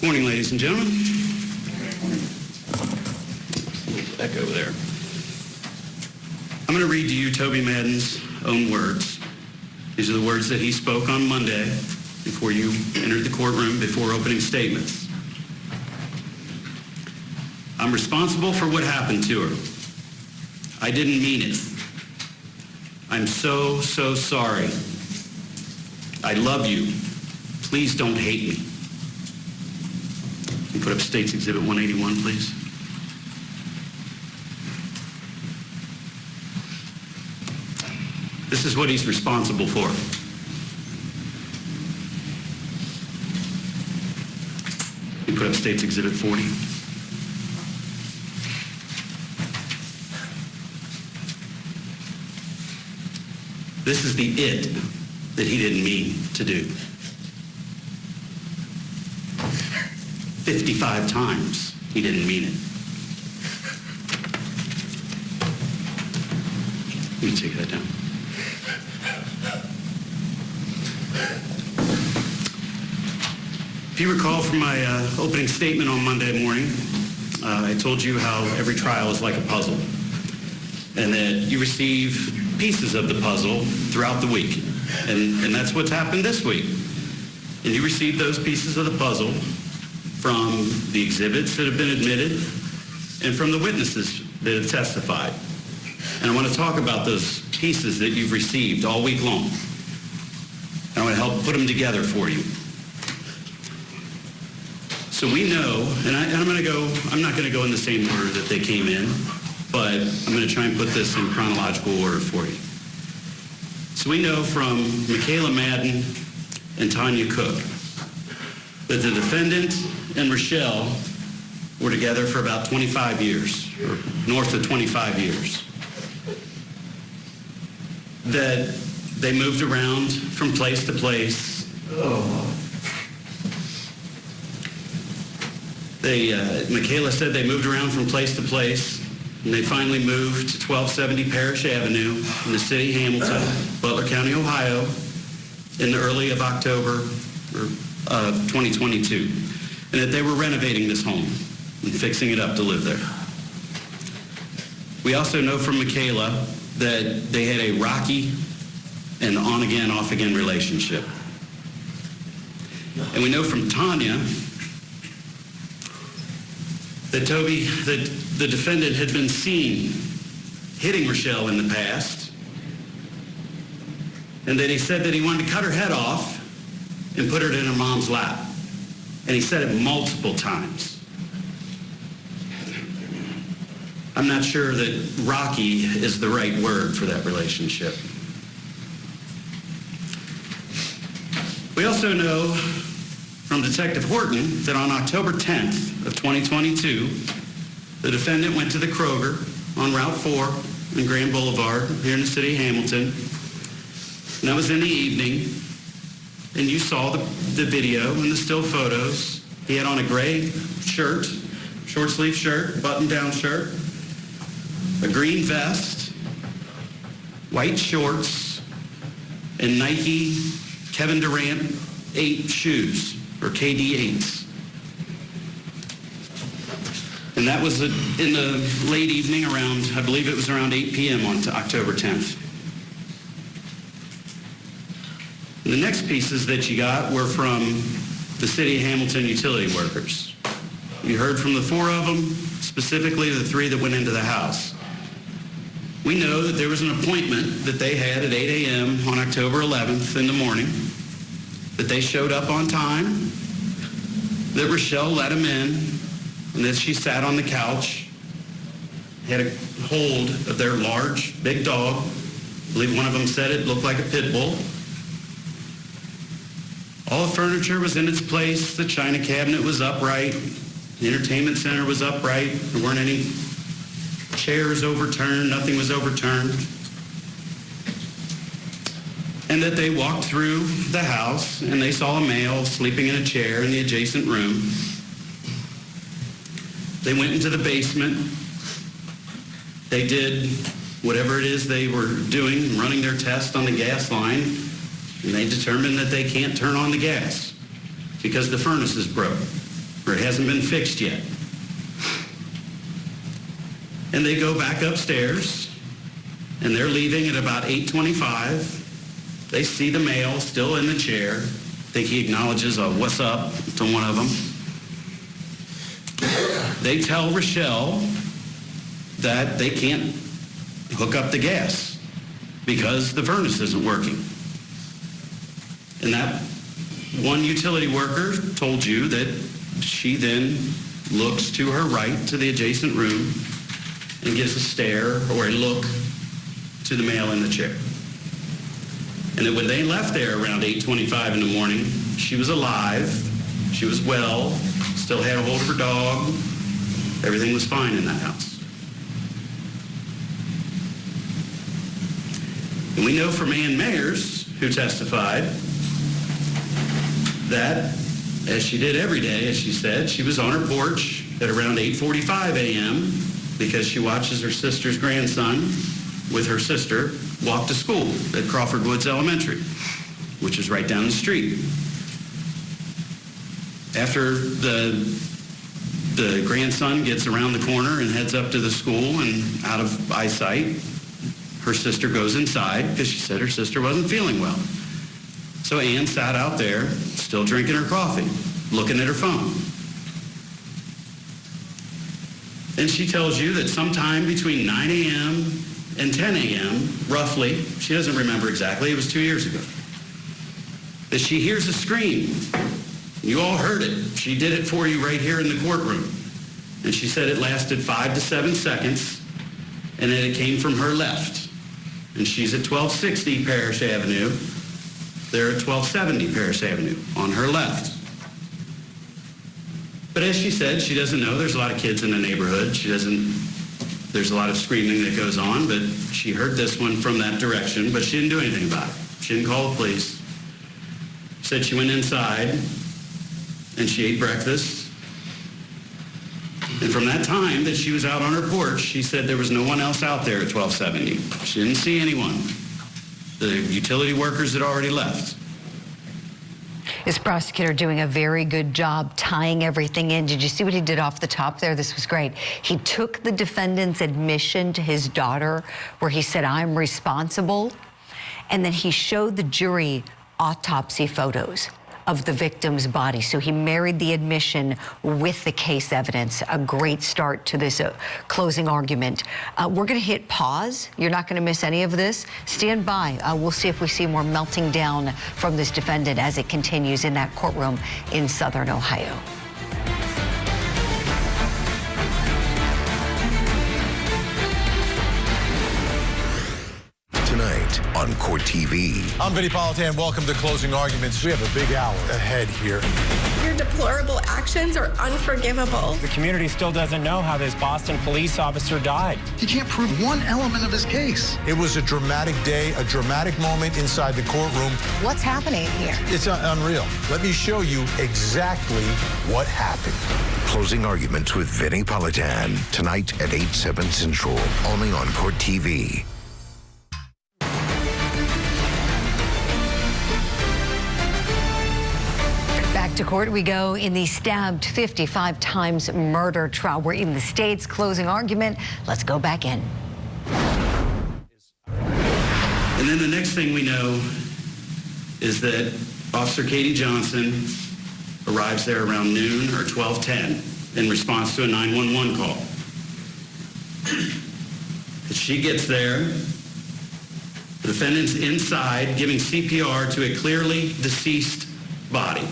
Morning, ladies and gentlemen. Echo there. I'm going to read to you Toby Madden's own words. These are the words that he spoke on Monday before you entered the courtroom, before opening statements. I'm responsible for what happened to her. I didn't mean it. I'm so sorry. I love you. Please don't hate me. Can you put up State's Exhibit 181, please? This is what he's responsible for. Can you put up State's Exhibit 40? This is the it that he didn't mean to do. 55 times he didn't mean it. Let me take that down. If you recall from my opening statement on Monday morning, I told you how every trial is like a puzzle, and that you receive pieces of the puzzle throughout the week. And that's what's happened this week. And you receive those pieces of the puzzle from the exhibits that have been admitted and from the witnesses that have testified. And I want to talk about those pieces that you've received all week long. And I want to help put them together for you. So we know, and I'm not going to go in the same order that they came in, but I'm going to try and put this in chronological order for you. So we know from Michaela Madden and Tanya Cook that the defendant and Rochelle were together for about 25 years, or north of 25 years. That they moved around from place to place. Michaela said they moved around from place to place, and they finally moved to 1270 Parish Avenue in the city of Hamilton, Butler County, Ohio, in the early of October of 2022, and that they were renovating this home and fixing it up to live there. We also know from Michaela that they had a rocky and on-again, off-again relationship. And we know from Tanya that the defendant had been seen hitting Rochelle in the past, and that he said that he wanted to cut her head off and put her in her mom's lap. And he said it multiple times. I'm not sure that rocky is the right word for that relationship. We also know from Detective Horton that on October 10th of 2022, the defendant went to the Kroger on Route 4 and Grand Boulevard here in the city of Hamilton. And that was in the evening. And you saw the video and the still photos. He had on a gray shirt, short sleeve shirt, button-down shirt, a green vest, white shorts, and Nike Kevin Durant 8 shoes, or KD8s. And that was in the late evening around, I believe it was around 8 p.m. on October 10th. And the next pieces that you got were from the City of Hamilton utility workers. You heard from the 4 of them, specifically the 3 that went into the house. We know that there was an appointment that they had at 8 a.m. on October 11th in the morning, that they showed up on time, that Rochelle let them in, and that she sat on the couch, had a hold of their large, big dog. I believe one of them said it looked like a pit bull. All the furniture was in its place. The china cabinet was upright. The entertainment center was upright. There weren't any chairs overturned. Nothing was overturned. And that they walked through the house and they saw a male sleeping in a chair in the adjacent room. They went into the basement. They did whatever it is they were doing, running their test on the gas line, and they determined that they can't turn on the gas because the furnace is broke. or it hasn't been fixed yet. And they go back upstairs, and they're leaving at about 8:25. They see the male still in the chair. I think he acknowledges a "what's up" to one of them. They tell Rochelle that they can't hook up the gas because the furnace isn't working. And that one utility worker told you that she then looks to her right to the adjacent room and gives a stare or a look to the male in the chair. And that when they left there around 8:25 in the morning, she was alive, she was well, still had a hold of her dog, everything was fine in that house. And we know from Ann Mayers, who testified, that as she did every day, as she said, she was on her porch at around 8:45 a.m. because she watches her sister's grandson with her sister walk to school at Crawford Woods Elementary, which is right down the street. After the grandson gets around the corner and heads up to the school and out of eyesight, her sister goes inside because she said her sister wasn't feeling well. So Ann sat out there, still drinking her coffee, looking at her phone. And she tells you that sometime between 9 a.m. and 10 a.m., roughly, she doesn't remember exactly, it was 2 years ago, that she hears a scream. You all heard it. She did it for you right here in the courtroom. And she said it lasted 5 to 7 seconds, and that it came from her left. And she's at 1260 Parrish Avenue. They're at 1270 Parrish Avenue on her left. But as she said, she doesn't know. There's a lot of kids in the neighborhood. There's a lot of screaming that goes on, but she heard this one from that direction, but she didn't do anything about it. She didn't call the police. Said she went inside and she ate breakfast. And from that time that she was out on her porch, she said there was no one else out there at 1270. She didn't see anyone. The utility workers had already left. This prosecutor doing a very good job tying everything in. Did you see what he did off the top there? This was great. He took the defendant's admission to his daughter where he said, "I'm responsible." And then he showed the jury autopsy photos of the victim's body. So he married the admission with the case evidence. A great start to this closing argument. We're going to hit pause. You're not going to miss any of this. Stand by. We'll see if we see more melting down from this defendant as it continues in that courtroom in Southern Ohio. Tonight on Court TV. I'm Vinny Politan. Welcome to Closing Arguments. We have a big hour ahead here. Your deplorable actions are unforgivable. The community still doesn't know how this Boston police officer died. He can't prove one element of his case. It was a dramatic day, a dramatic moment inside the courtroom. What's happening here? It's unreal. Let me show you exactly what happened. Closing Arguments with Vinny Politan. Tonight at 8/7 Central. Only on Court TV. Back to court we go in the stabbed 55 times murder trial. We're in the state's closing argument. Let's go back in. And then the next thing we know is that Officer Katie Johnson arrives there around noon or 12:10 in response to a 911 call. As she gets there, the defendant's inside giving CPR to a clearly deceased body.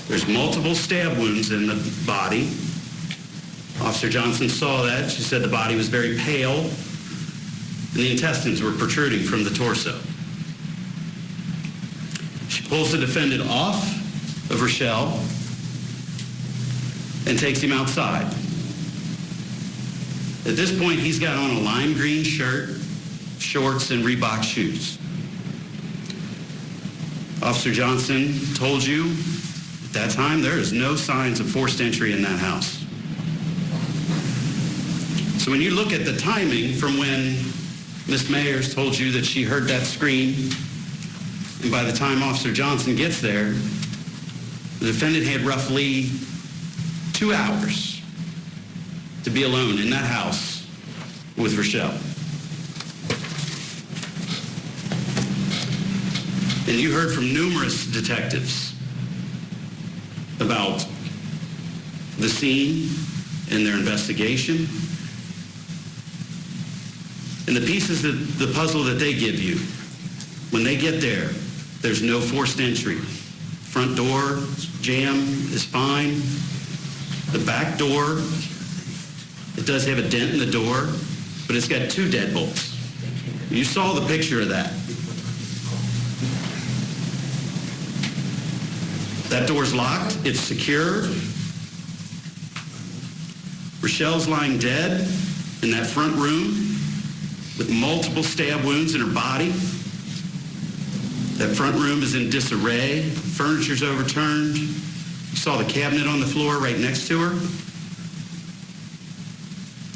There's multiple stab wounds in the body. Officer Johnson saw that. She said the body was very pale and the intestines were protruding from the torso. She pulls the defendant off of Rochelle and takes him outside. At this point, he's got on a lime green shirt, shorts, and Reebok shoes. Officer Johnson told you at that time there is no signs of forced entry in that house. So when you look at the timing from when Ms. Mayers told you that she heard that scream, and by the time Officer Johnson gets there, the defendant had roughly 2 hours to be alone in that house with Rochelle. And you heard from numerous detectives about the scene and their investigation and the pieces of the puzzle that they give you. When they get there, there's no forced entry. Front door jamb is fine. The back door, it does have a dent in the door, but it's got 2 deadbolts. You saw the picture of that. That door's locked, it's secure. Rochelle's lying dead in that front room with multiple stab wounds in her body. That front room is in disarray. Furniture's overturned. You saw the cabinet on the floor right next to her.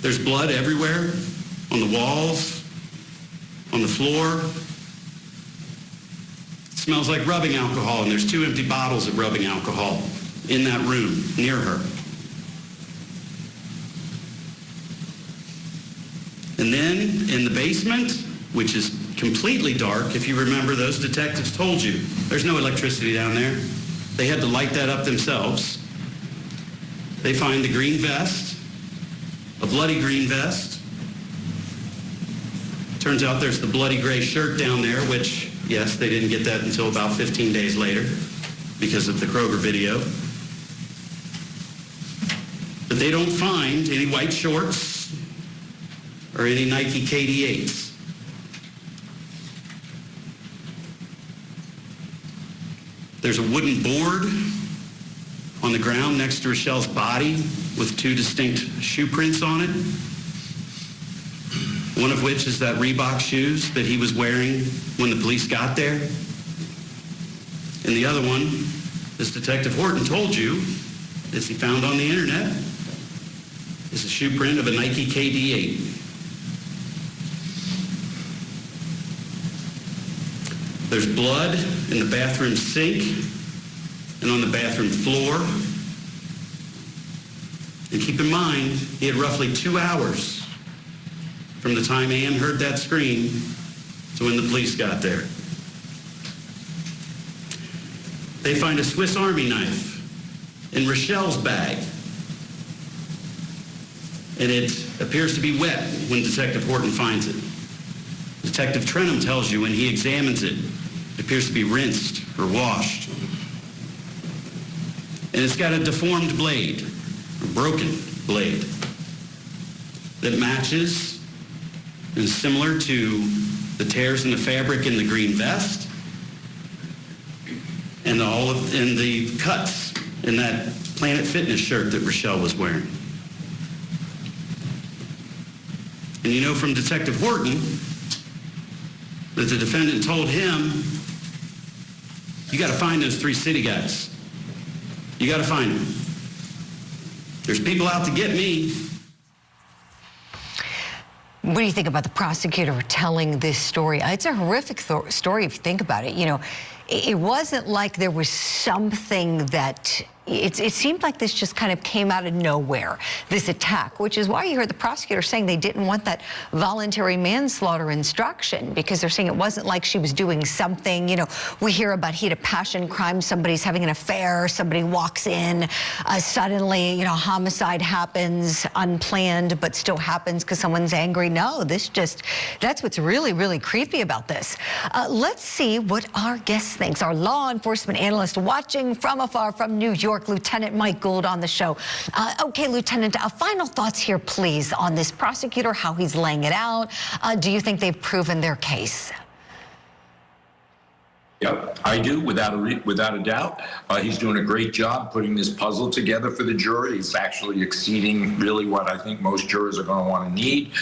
There's blood everywhere, on the walls, on the floor. It smells like rubbing alcohol, and there's 2 empty bottles of rubbing alcohol in that room near her. And then in the basement, which is completely dark, if you remember, those detectives told you, there's no electricity down there. They had to light that up themselves. They find the green vest, a bloody green vest. Turns out there's the bloody gray shirt down there, which, yes, they didn't get that until about 15 days later because of the Kroger video. But they don't find any white shorts or any Nike KD8s. There's a wooden board on the ground next to Rochelle's body with 2 distinct shoe prints on it. One of which is that Reebok shoes that he was wearing when the police got there. And the other one, as Detective Horton told you, as he found on the internet, is a shoe print of a Nike KD8. There's blood in the bathroom sink and on the bathroom floor. And keep in mind, he had roughly 2 hours from the time Ann heard that scream to when the police got there. They find a Swiss Army knife in Rochelle's bag. And it appears to be wet when Detective Horton finds it. Detective Trenum tells you when he examines it, it appears to be rinsed or washed. And it's got a deformed blade, a broken blade, that matches and is similar to the tears in the fabric in the green vest and the cuts in that Planet Fitness shirt that Rochelle was wearing. And you know from Detective Horton that the defendant told him, you got to find those 3 city guys. You got to find them. There's people out to get me. What do you think about the prosecutor telling this story? It's a horrific story if you think about it. You know, it wasn't like there was something that, it seemed like this just kind of came out of nowhere, this attack, which is why you heard the prosecutor saying they didn't want that voluntary manslaughter instruction, because they're saying it wasn't like she was doing something. You know, we hear about heat of passion crime, somebody's having an affair, somebody walks in, suddenly, you know, homicide happens, unplanned, but still happens because someone's angry. No, that's what's really, really creepy about this. Let's see what our guest thinks. Our law enforcement analyst watching from afar from New York, Lieutenant Mike Gould on the show. Okay, Lieutenant, final thoughts here, please, on this prosecutor, how he's laying it out. Do you think they've proven their case? Yep, I do, without a doubt. He's doing a great job putting this puzzle together for the jury. He's actually exceeding really what I think most jurors are going to want to need.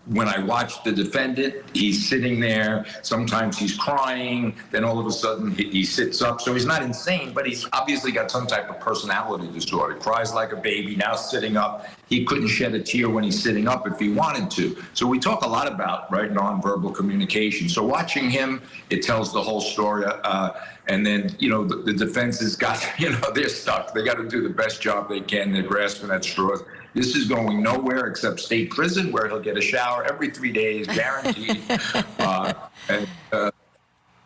when I watch the defendant, he's sitting there. Sometimes he's crying. Then all of a sudden he sits up. So he's not insane, but he's obviously got some type of personality disorder. Cries like a baby, now sitting up. He couldn't shed a tear when he's sitting up if he wanted to. So we talk a lot about, right, nonverbal communication. So watching him, it tells the whole story. And then, you know, the defense has got, you know, they're stuck. They got to do the best job they can. They're grasping at straws. This is going nowhere except state prison, where he'll get a shower every 3 days, guaranteed, and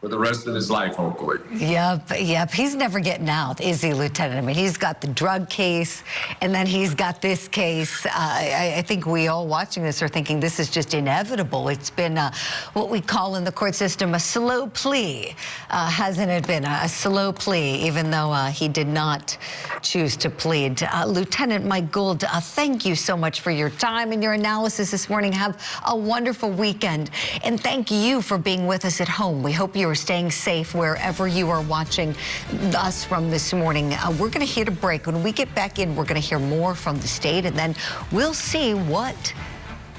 for the rest of his life, hopefully. Yep. He's never getting out, is he, Lieutenant? I mean, he's got the drug case, and then he's got this case. I think we all watching this are thinking this is just inevitable. It's been what we call in the court system a slow plea, hasn't it been? A slow plea, even though he did not choose to plead. Lieutenant Mike Gould, thank you so much for your time and your analysis this morning. Have a wonderful weekend, and thank you for being with us at home. We hope you are staying safe wherever you are watching us from this morning. We're going to hit a break. When we get back in, we're going to hear more from the state, and then we'll see what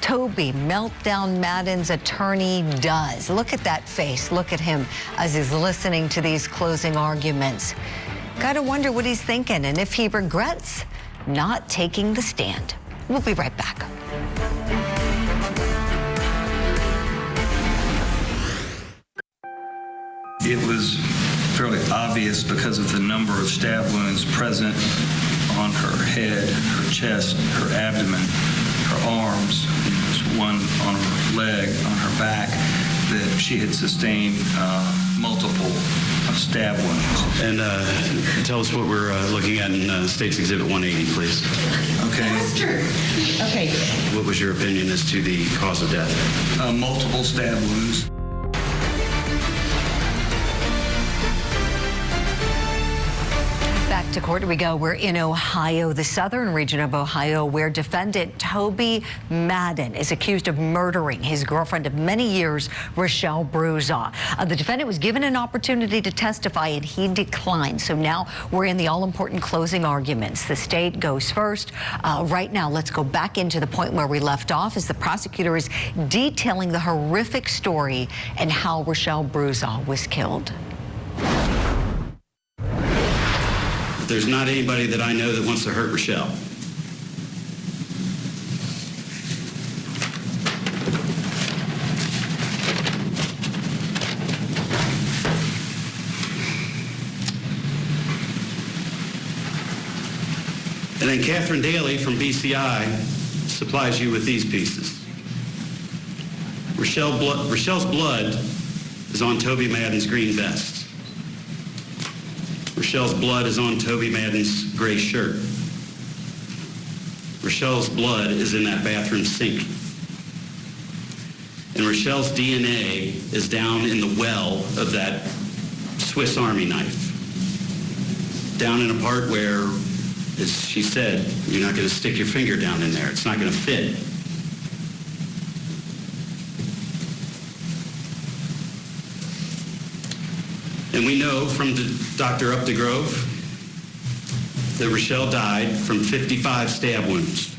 Toby Meltdown Madden's attorney does. Look at that face. Look at him as he's listening to these closing arguments. Got to wonder what he's thinking and if he regrets not taking the stand. We'll be right back. It was fairly obvious because of the number of stab wounds present on her head, her chest, her abdomen, her arms. There was one on her leg, on her back, that she had sustained multiple stab wounds. And tell us what we're looking at in State's Exhibit 180, please. Okay. That's true. Okay. What was your opinion as to the cause of death? Multiple stab wounds. Back to court we go. We're in Ohio, the southern region of Ohio, where defendant Toby Madden is accused of murdering his girlfriend of many years, Rochelle Bruza. The defendant was given an opportunity to testify, and he declined. So now we're in the all-important closing arguments. The state goes first. Right now, let's go back into the point where we left off as the prosecutor is detailing the horrific story and how Rochelle Bruza was killed. There's not anybody that I know that wants to hurt Rochelle. And then Catherine Daly from BCI supplies you with these pieces. Rochelle's blood is on Toby Madden's green vest. Rochelle's blood is on Toby Madden's gray shirt. Rochelle's blood is in that bathroom sink. And Rochelle's DNA is down in the well of that Swiss Army knife. Down in a part where, as she said, you're not going to stick your finger down in there. It's not going to fit. And we know from Dr. Updegrove that Rochelle died from 55 stab wounds.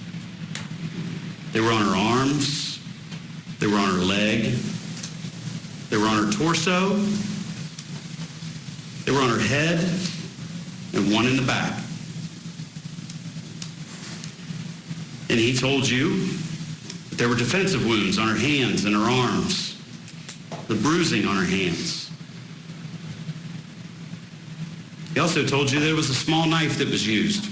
They were on her arms, they were on her leg, they were on her torso, they were on her head, and one in the back. And he told you that there were defensive wounds on her hands and her arms, the bruising on her hands. He also told you there was a small knife that was used.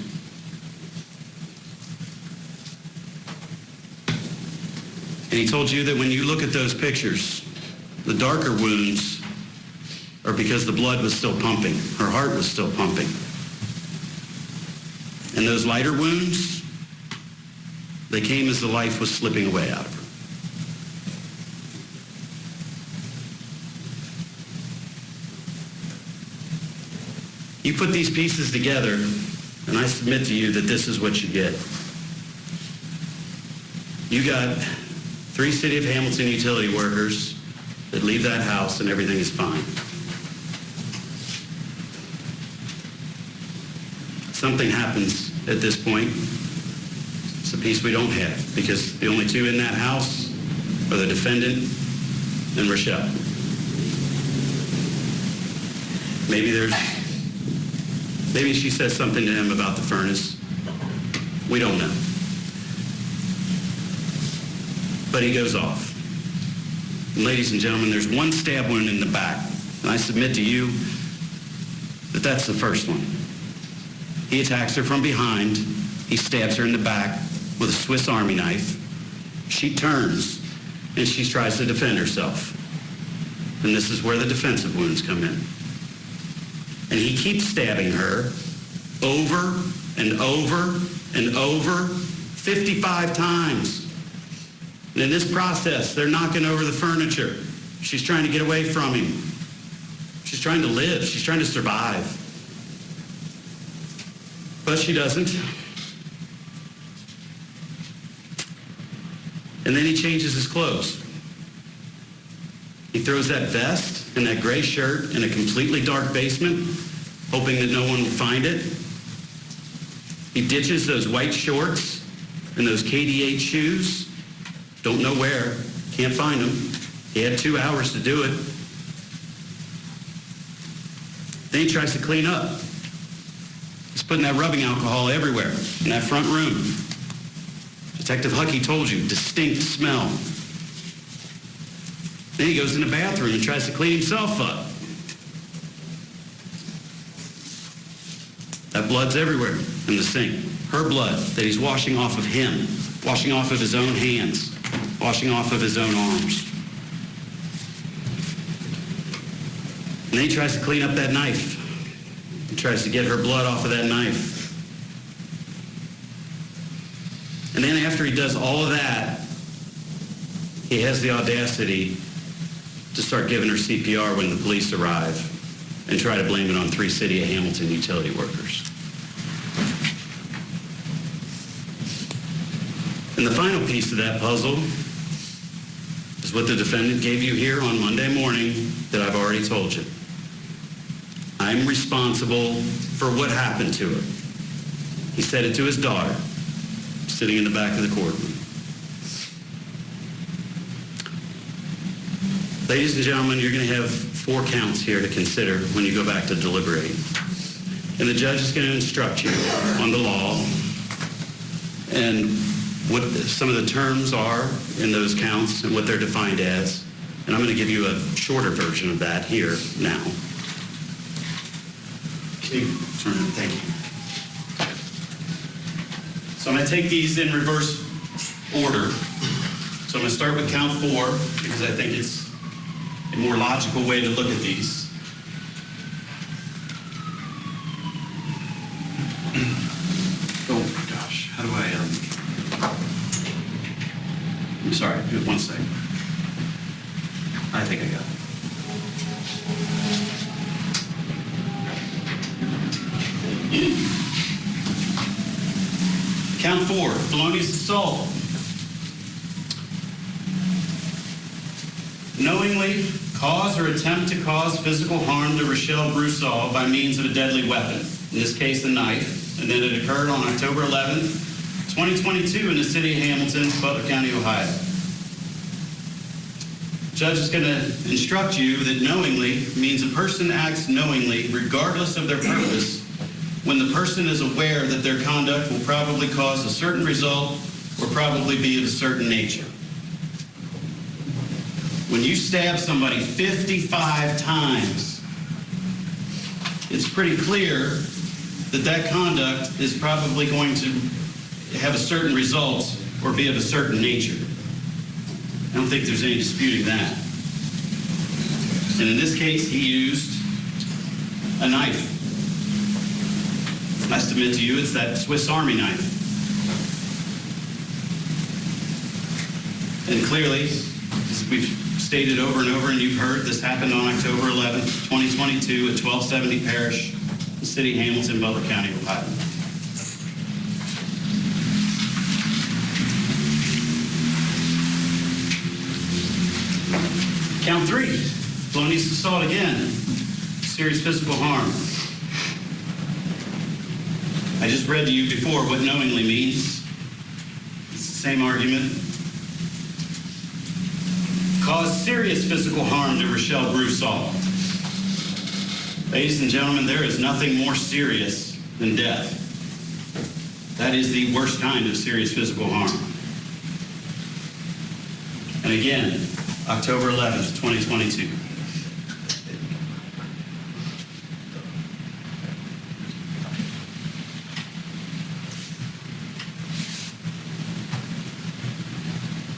And he told you that when you look at those pictures, the darker wounds are because the blood was still pumping. Her heart was still pumping. And those lighter wounds, they came as the life was slipping away out of her. You put these pieces together, and I submit to you that this is what you get. You got 3 City of Hamilton utility workers that leave that house and everything is fine. Something happens at this point. It's a piece we don't have, because the only 2 in that house are the defendant and Rochelle. Maybe she says something to him about the furnace. We don't know. But he goes off. And ladies and gentlemen, there's one stab wound in the back. And I submit to you that that's the first one. He attacks her from behind. He stabs her in the back with a Swiss Army knife. She turns and she tries to defend herself. And this is where the defensive wounds come in. And he keeps stabbing her over and over and over 55 times. And in this process, they're knocking over the furniture. She's trying to get away from him. She's trying to live. She's trying to survive. But she doesn't. And then he changes his clothes. He throws that vest and that gray shirt in a completely dark basement, hoping that no one will find it. He ditches those white shorts and those KD8 shoes. Don't know where. Can't find them. He had 2 hours to do it. Then he tries to clean up. He's putting that rubbing alcohol everywhere in that front room. Detective Huckey told you, distinct smell. Then he goes in the bathroom and tries to clean himself up. That blood's everywhere in the sink. Her blood that he's washing off of him, washing off of his own hands, washing off of his own arms. And then he tries to clean up that knife. He tries to get her blood off of that knife. And then after he does all of that, he has the audacity to start giving her CPR when the police arrive and try to blame it on 3 City of Hamilton utility workers. And the final piece of that puzzle is what the defendant gave you here on Monday morning that I've already told you. I'm responsible for what happened to her. He said it to his daughter, sitting in the back of the courtroom. Ladies and gentlemen, you're going to have 4 counts here to consider when you go back to deliberate. And the judge is going to instruct you on the law and what some of the terms are in those counts and what they're defined as. And I'm going to give you a shorter version of that here now. Can you turn it? Thank you. So I'm going to take these in reverse order. So I'm going to start with count 4 because I think it's a more logical way to look at these. Oh my gosh, how do I, I'm sorry, give it 1 second. I think I got it. Count 4, felonious assault. Knowingly cause or attempt to cause physical harm to Rochelle Broussard by means of a deadly weapon, in this case a knife, and then it occurred on October 11th, 2022 in the city of Hamilton, Butler County, Ohio. The judge is going to instruct you that knowingly means a person acts knowingly regardless of their purpose when the person is aware that their conduct will probably cause a certain result or probably be of a certain nature. When you stab somebody 55 times, it's pretty clear that that conduct is probably going to have a certain result or be of a certain nature. I don't think there's any disputing that. And in this case, he used a knife. I submit to you, it's that Swiss Army knife. And clearly, as we've stated over and over, and you've heard, this happened on October 11th, 2022 at 1270 Parish, the city of Hamilton, Butler County, Ohio. Count 3, felonious assault again, serious physical harm. I just read to you before what knowingly means. It's the same argument. caused serious physical harm to Rochelle Broussard. Ladies and gentlemen, there is nothing more serious than death. That is the worst kind of serious physical harm. And again, October 11th, 2022.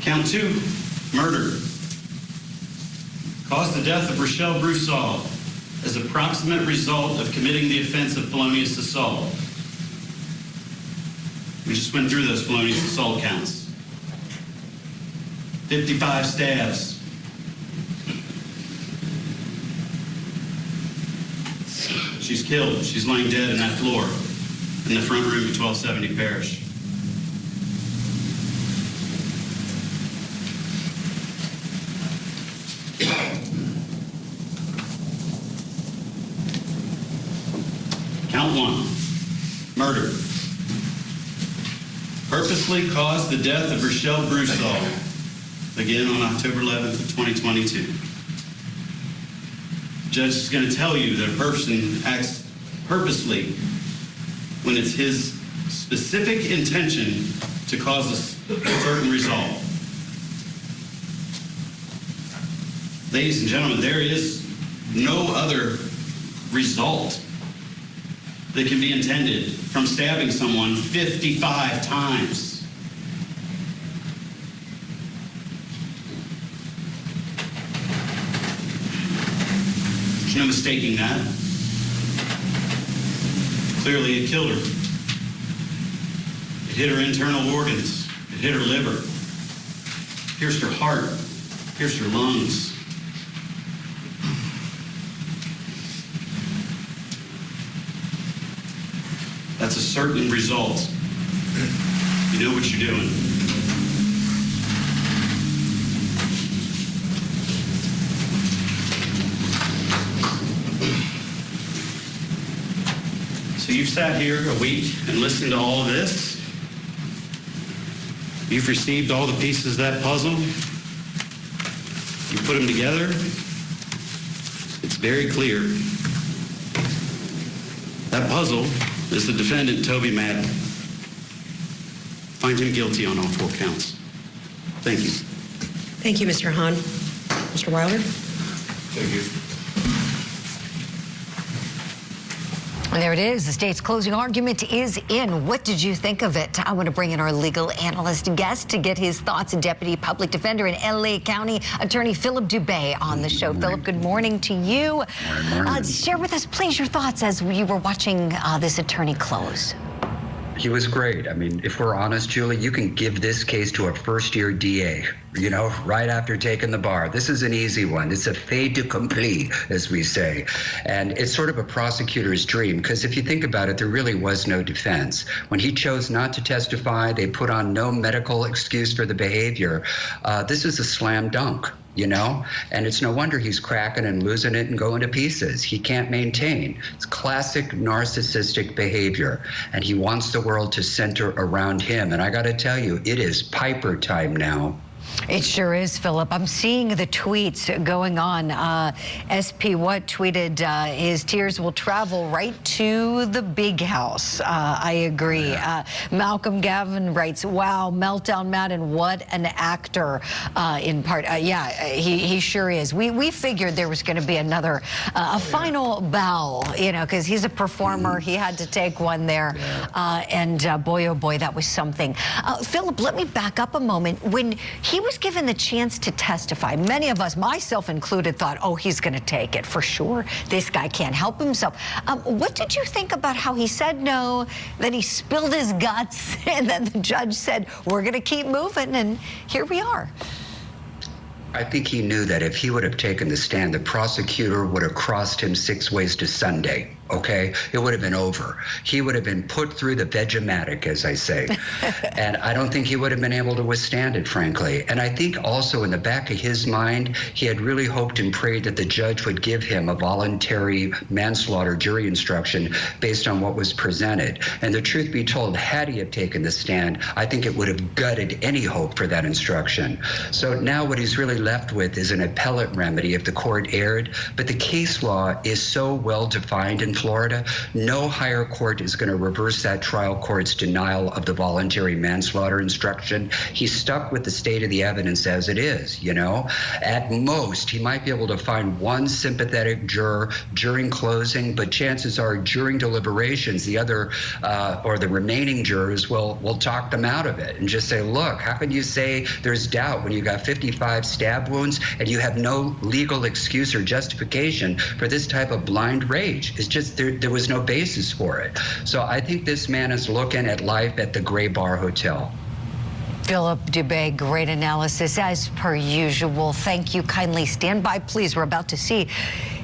Count 2, murder. Caused the death of Rochelle Broussard as a proximate result of committing the offense of felonious assault. We just went through those felonious assault counts. 55 stabs. She's killed. She's laying dead in that floor in the front room of 1270 Parish. Count 1, murder. Purposely caused the death of Rochelle Broussard, again on October 11th of 2022. The judge is going to tell you that a person acts purposely when it's his specific intention to cause a certain result. Ladies and gentlemen, there is no other result that can be intended from stabbing someone 55 times. There's no mistaking that. Clearly it killed her. It hit her internal organs. It hit her liver. Pierced her heart. Pierced her lungs. That's a certain result. You know what you're doing. So you've sat here a week and listened to all of this. You've received all the pieces of that puzzle. You put them together. It's very clear. That puzzle is the defendant, Toby Madden. Find him guilty on all 4 counts. Thank you. Thank you, Mr. Hahn. Mr. Wilder? Thank you. And there it is. The state's closing argument is in. What did you think of it? I want to bring in our legal analyst guest to get his thoughts. Deputy Public Defender in LA County, Attorney Philip Dubé on the show. Philip, good morning to you. Share with us, please, your thoughts as you were watching this attorney close. He was great. I mean, if we're honest, Julie, you can give this case to a first-year DA, you know, right after taking the bar. This is an easy one. It's a fait accompli, as we say. And it's sort of a prosecutor's dream, because if you think about it, there really was no defense. When he chose not to testify, they put on no medical excuse for the behavior. This is a slam dunk. You know, and it's no wonder he's cracking and losing it and going to pieces. He can't maintain. It's classic narcissistic behavior, and he wants the world to center around him. And I got to tell you, it is Piper time now. It sure is, Philip. I'm seeing the tweets going on. SP What tweeted, his tears will travel right to the big house. I agree. Malcolm Gavin writes, wow, Meltdown Madden, what an actor in part. Yeah, he sure is. We figured there was going to be another, a final bow, you know, because he's a performer. He had to take one there. And boy, oh boy, that was something. Philip, let me back up a moment. When he was given the chance to testify, many of us, myself included, thought, oh, he's going to take it for sure. This guy can't help himself. What did you think about how he said no, then he spilled his guts, and then the judge said, we're going to keep moving, and here we are? I think he knew that if he would have taken the stand, the prosecutor would have crossed him 6 ways to Sunday. okay? It would have been over. He would have been put through the Vegematic, as I say. And I don't think he would have been able to withstand it, frankly. And I think also in the back of his mind, he had really hoped and prayed that the judge would give him a voluntary manslaughter jury instruction based on what was presented. And the truth be told, had he have taken the stand, I think it would have gutted any hope for that instruction. So now what he's really left with is an appellate remedy if the court erred. But the case law is so well defined in Florida, no higher court is going to reverse that trial court's denial of the voluntary manslaughter instruction. He's stuck with the state of the evidence as it is, you know. At most, he might be able to find one sympathetic juror during closing, but chances are during deliberations, the other or the remaining jurors will talk them out of it and just say, look, how can you say there's doubt when you got 55 stab wounds and you have no legal excuse or justification for this type of blind rage? It's just there was no basis for it. So I think this man is looking at life at the Gray Bar Hotel. Philip Dubé, great analysis as per usual. Thank you. Kindly stand by, please. We're about to see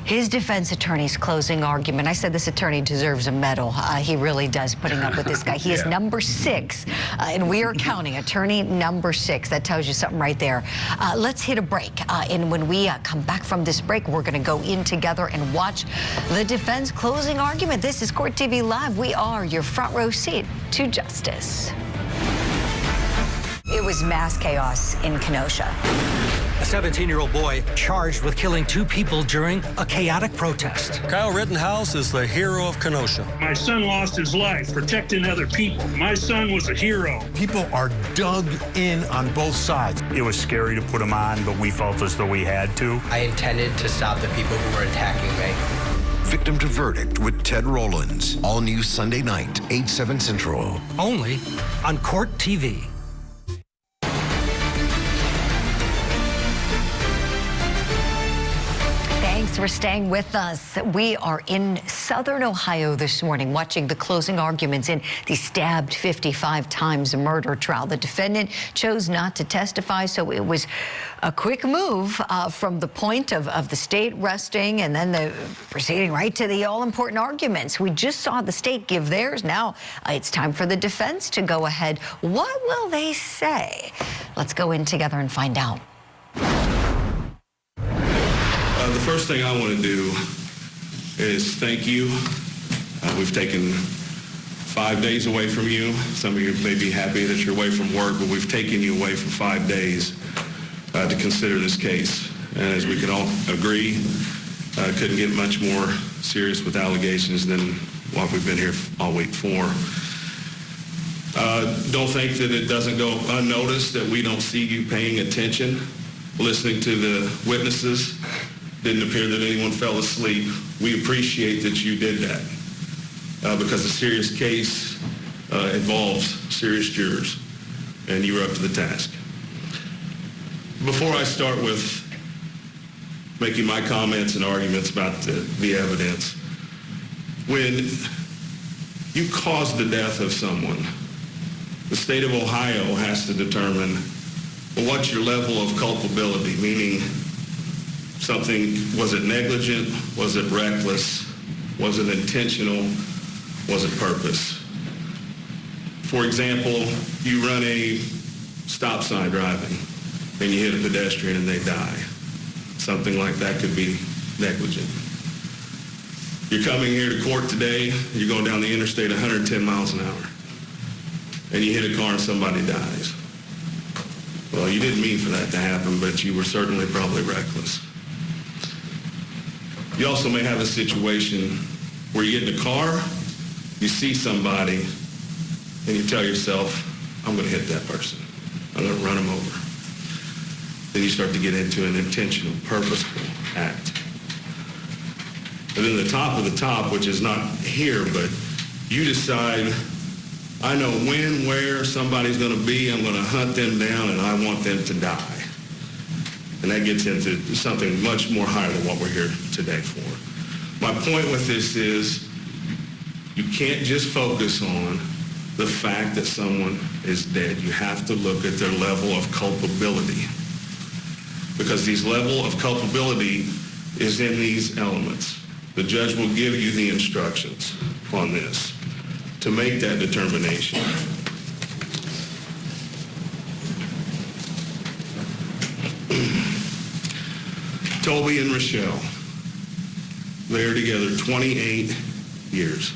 his defense attorney's closing argument. I said this attorney deserves a medal. He really does, putting up with this guy. He is number 6, and we are counting. Attorney number 6. That tells you something right there. Let's hit a break. And when we come back from this break, we're going to go in together and watch the defense closing argument. This is Court TV Live. We are your front row seat to justice. It was mass chaos in Kenosha. A 17-year-old boy charged with killing 2 people during a chaotic protest. Kyle Rittenhouse is the hero of Kenosha. My son lost his life protecting other people. My son was a hero. People are dug in on both sides. It was scary to put him on, but we felt as though we had to. I intended to stop the people who were attacking me. Victim to Verdict with Ted Rollins. All new Sunday night, 8/7 Central. Only on Court TV. Thanks for staying with us. We are in Southern Ohio this morning watching the closing arguments in the stabbed 55 times murder trial. The defendant chose not to testify, so it was a quick move from the point of the state resting and then the proceeding right to the all-important arguments. We just saw the state give theirs. Now it's time for the defense to go ahead. What will they say? Let's go in together and find out. The first thing I want to do is thank you. We've taken 5 days away from you. Some of you may be happy that you're away from work, but we've taken you away for 5 days to consider this case. And as we can all agree, couldn't get much more serious with allegations than what we've been here all week for. Don't think that it doesn't go unnoticed that we don't see you paying attention, listening to the witnesses. Didn't appear that anyone fell asleep. We appreciate that you did that because a serious case involves serious jurors, and you were up to the task. Before I start with making my comments and arguments about the evidence, when you cause the death of someone, the state of Ohio has to determine, well, what's your level of culpability, meaning something, was it negligent? Was it reckless? Was it intentional? Was it purpose? For example, you run a stop sign driving and you hit a pedestrian and they die. Something like that could be negligent. You're coming here to court today, you're going down the interstate 110 miles an hour and you hit a car and somebody dies. Well, you didn't mean for that to happen, but you were certainly probably reckless. You also may have a situation where you get in a car, you see somebody, and you tell yourself, I'm going to hit that person. I'm going to run him over. Then you start to get into an intentional, purposeful act. And then the top of the top, which is not here, but you decide, I know when, where somebody's going to be, I'm going to hunt them down, and I want them to die. And that gets into something much more higher than what we're here today for. My point with this is you can't just focus on the fact that someone is dead. You have to look at their level of culpability. Because this level of culpability is in these elements. The judge will give you the instructions on this to make that determination. Toby and Rochelle, they are together 28 years.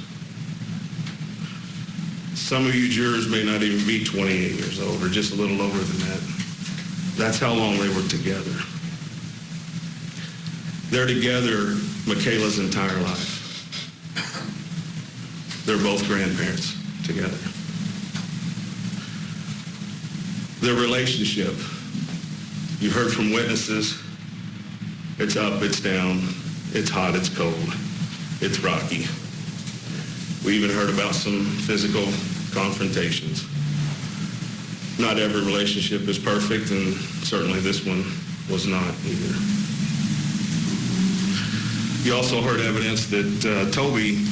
Some of you jurors may not even be 28 years old, or just a little over than that. That's how long they were together. They're together Michaela's entire life. They're both grandparents together. Their relationship, you heard from witnesses, it's up, it's down, it's hot, it's cold, it's rocky. We even heard about some physical confrontations. Not every relationship is perfect, and certainly this one was not either. You also heard evidence that Toby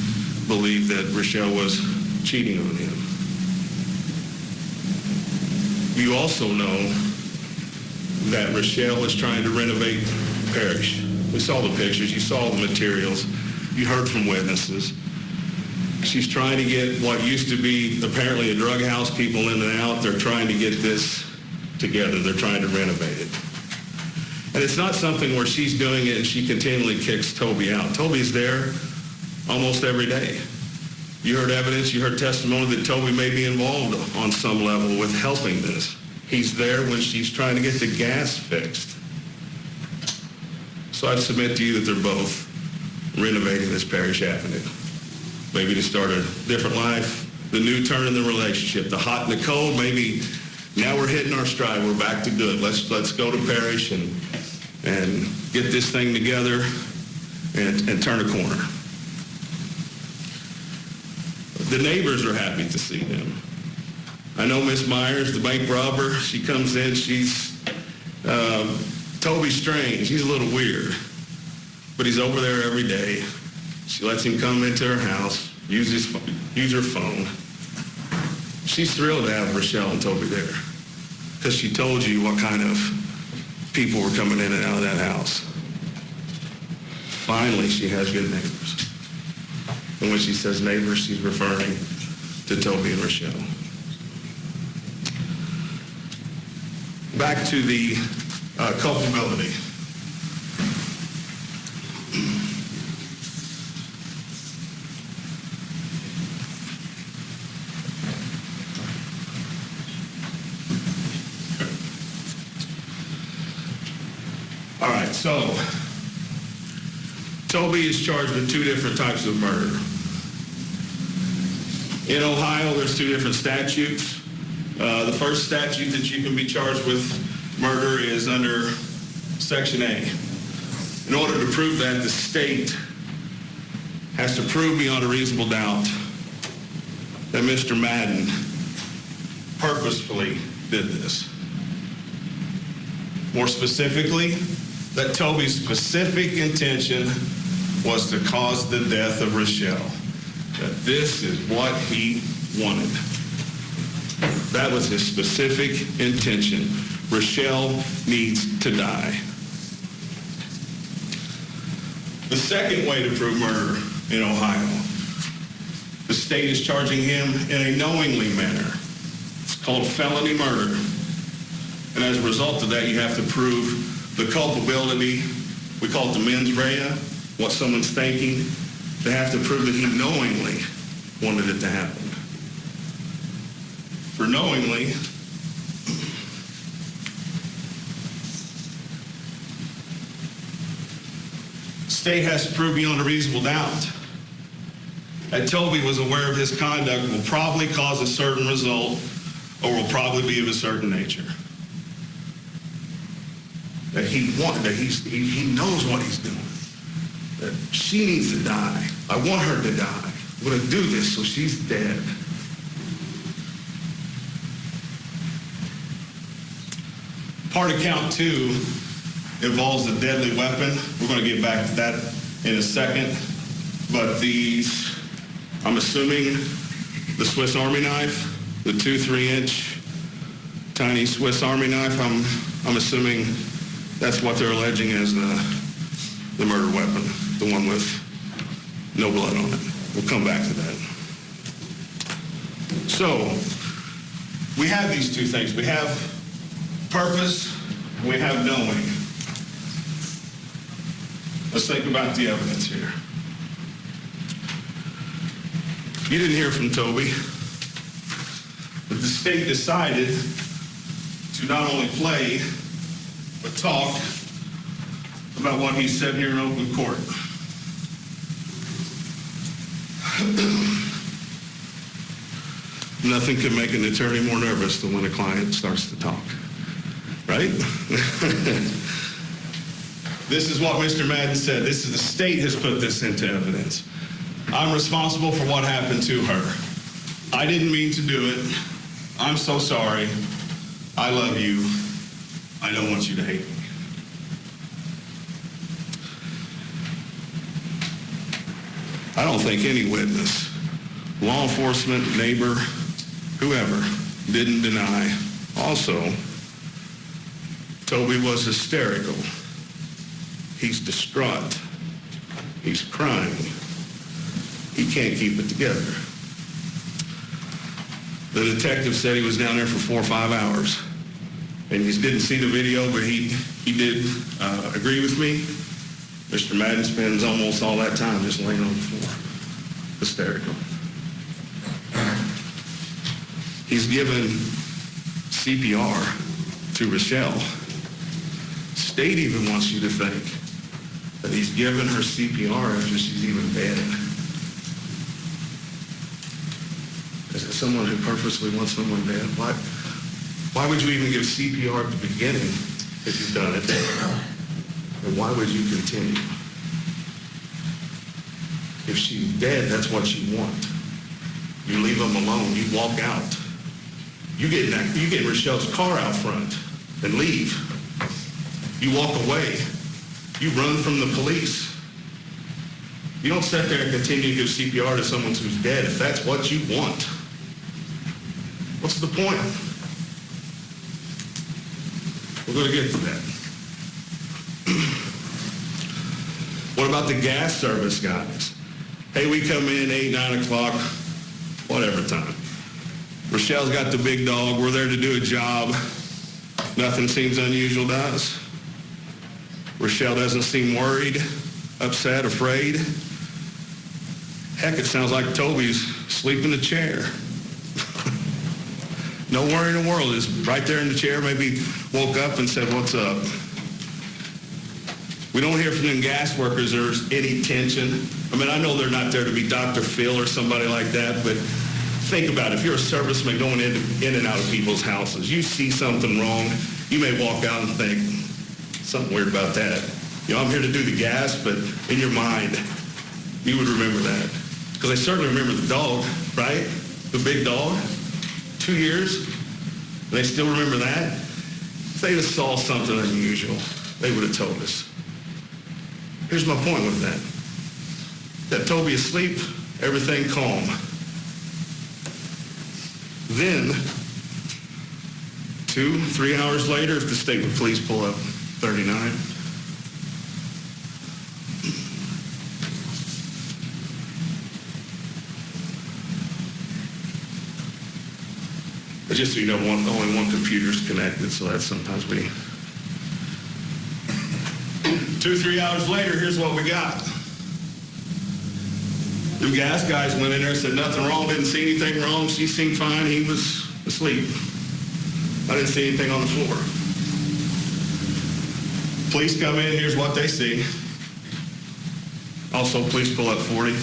believed that Rochelle was cheating on him. You also know that Rochelle is trying to renovate Parish. We saw the pictures, you saw the materials, you heard from witnesses. She's trying to get what used to be apparently a drug house, people in and out. They're trying to get this together. They're trying to renovate it. And it's not something where she's doing it and she continually kicks Toby out. Toby's there almost every day. You heard evidence, you heard testimony that Toby may be involved on some level with helping this. He's there when she's trying to get the gas fixed. So I submit to you that they're both renovating this Parish Avenue. Maybe to start a different life, the new turn in the relationship, the hot and the cold, maybe now we're hitting our stride, we're back to good. Let's go to Parish and get this thing together and turn a corner. The neighbors are happy to see them. I know Miss Myers, the bank robber, she comes in, she's Toby's strange, he's a little weird, but he's over there every day. She lets him come into her house, use her phone. She's thrilled to have Rochelle and Toby there because she told you what kind of people were coming in and out of that house. Finally, she has good neighbors. And when she says neighbors, she's referring to Toby and Rochelle. Back to the culpability. All right, so Toby is charged with two different types of murder. In Ohio, there's two different statutes. The first statute that you can be charged with murder is under Section A. In order to prove that, the state has to prove beyond a reasonable doubt that Mr. Madden purposefully did this. More specifically, that Toby's specific intention was to cause the death of Rochelle. That this is what he wanted. That was his specific intention. Rochelle needs to die. The second way to prove murder in Ohio, the state is charging him in a knowingly manner. It's called felony murder. And as a result of that, you have to prove the culpability. We call it the mens rea, what someone's thinking. They have to prove that he knowingly wanted it to happen. For knowingly, state has to prove beyond a reasonable doubt that Toby was aware of his conduct will probably cause a certain result or will probably be of a certain nature. That he knows what he's doing. That she needs to die. I want her to die. I'm going to do this so she's dead. Part of count 2 involves a deadly weapon. We're going to get back to that in a second. But these, I'm assuming the Swiss Army knife, the 2-3-inch tiny Swiss Army knife, I'm assuming that's what they're alleging as the murder weapon, the one with No blood on it. We'll come back to that. So, we have these two things. We have purpose, and we have knowing. Let's think about the evidence here. You didn't hear from Toby, but the state decided to not only play, but talk about what he said here in open court. Nothing can make an attorney more nervous than when a client starts to talk, right? This is what Mr. Madden said. This is the state has put this into evidence. I'm responsible for what happened to her. I didn't mean to do it. I'm so sorry. I love you. I don't want you to hate me. I don't think any witness, law enforcement, neighbor, whoever, didn't deny. Also, Toby was hysterical. He's distraught. He's crying. He can't keep it together. The detective said he was down there for 4 or 5 hours. And he didn't see the video, but he did agree with me. Mr. Madden spends almost all that time just laying on the floor, hysterical. He's given CPR to Rochelle. State even wants you to think that he's given her CPR after she's even dead. Is it someone who purposely wants someone dead? Why would you even give CPR at the beginning if you've done it? And why would you continue? If she's dead, that's what you want. You leave them alone. You walk out. You get in Rochelle's car out front and leave. You walk away. You run from the police. You don't sit there and continue to give CPR to someone who's dead if that's what you want. What's the point? We're going to get to that. What about the gas service guys? Hey, we come in 8, 9 o'clock, whatever time. Rochelle's got the big dog. We're there to do a job. Nothing seems unusual to us. Rochelle doesn't seem worried, upset, afraid. Heck, it sounds like Toby's asleep in the chair. No worry in the world. Is right there in the chair, maybe woke up and said, "What's up?" We don't hear from them gas workers there's any tension. I mean, I know they're not there to be Dr. Phil or somebody like that, but think about it. If you're a serviceman going in and out of people's houses, you see something wrong, you may walk out and think, something weird about that. You know, I'm here to do the gas, but in your mind, you would remember that. Because they certainly remember the dog, right? The big dog. 2 years, and they still remember that. If they just saw something unusual, they would have told us. Here's my point with that. That Toby asleep, everything calm. Then, 2, 3 hours later, if the state would please pull up 39. But just so you know, only one computer's connected, so that's sometimes we... 2, 3 hours later, here's what we got. The gas guys went in there and said nothing wrong, didn't see anything wrong. She seemed fine, he was asleep. I didn't see anything on the floor. Police come in, here's what they see. Also, please pull up 40.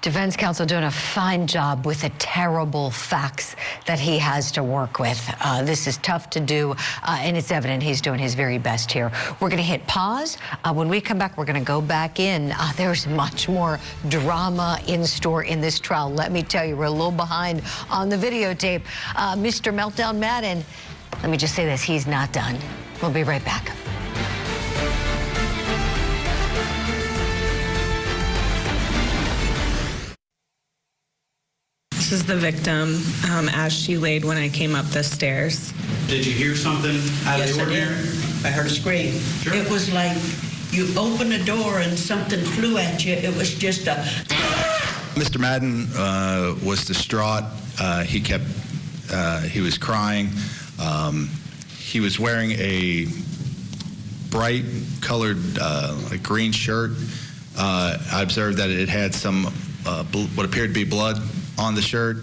Defense counsel doing a fine job with the terrible facts that he has to work with. This is tough to do, and it's evident he's doing his very best here. We're going to hit pause. When we come back, we're going to go back in. There's much more drama in store in this trial. Let me tell you, we're a little behind on the videotape. Mr. Meltdown Madden, let me just say this, he's not done. We'll be right back. This is the victim as she laid when I came up the stairs. Did you hear something out of the ordinary? I heard a scream. Sure. It was like you opened the door and something flew at you. It was just a... Mr. Madden was distraught. He was crying. He was wearing a bright colored like green shirt. I observed that it had some what appeared to be blood on the shirt.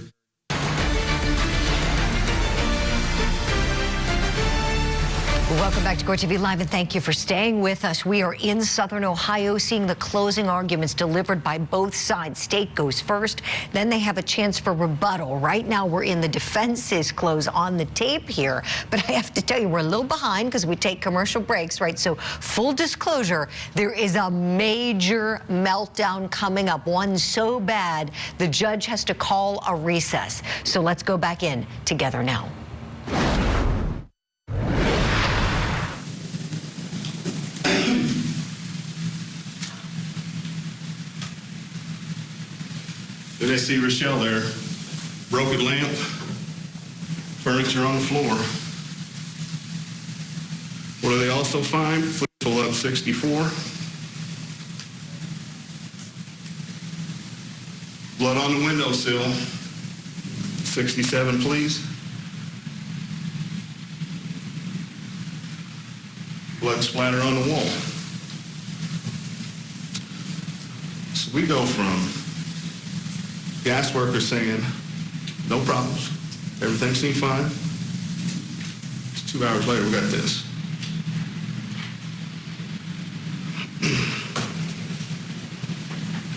Welcome back to Court TV Live, and thank you for staying with us. We are in Southern Ohio seeing the closing arguments delivered by both sides. State goes first, then they have a chance for rebuttal. Right now, we're in the defense's close on the tape here, but I have to tell you, we're a little behind because we take commercial breaks, right? So full disclosure, there is a major meltdown coming up, one so bad the judge has to call a recess. So let's go back in together now. Then I see Rochelle there, broken lamp, furniture on the floor. What do they also find? Pull up 64. Blood on the windowsill. 67, please. Blood splatter on the wall. So we go from gas workers saying, no problems, everything seemed fine. 2 hours later, we got this.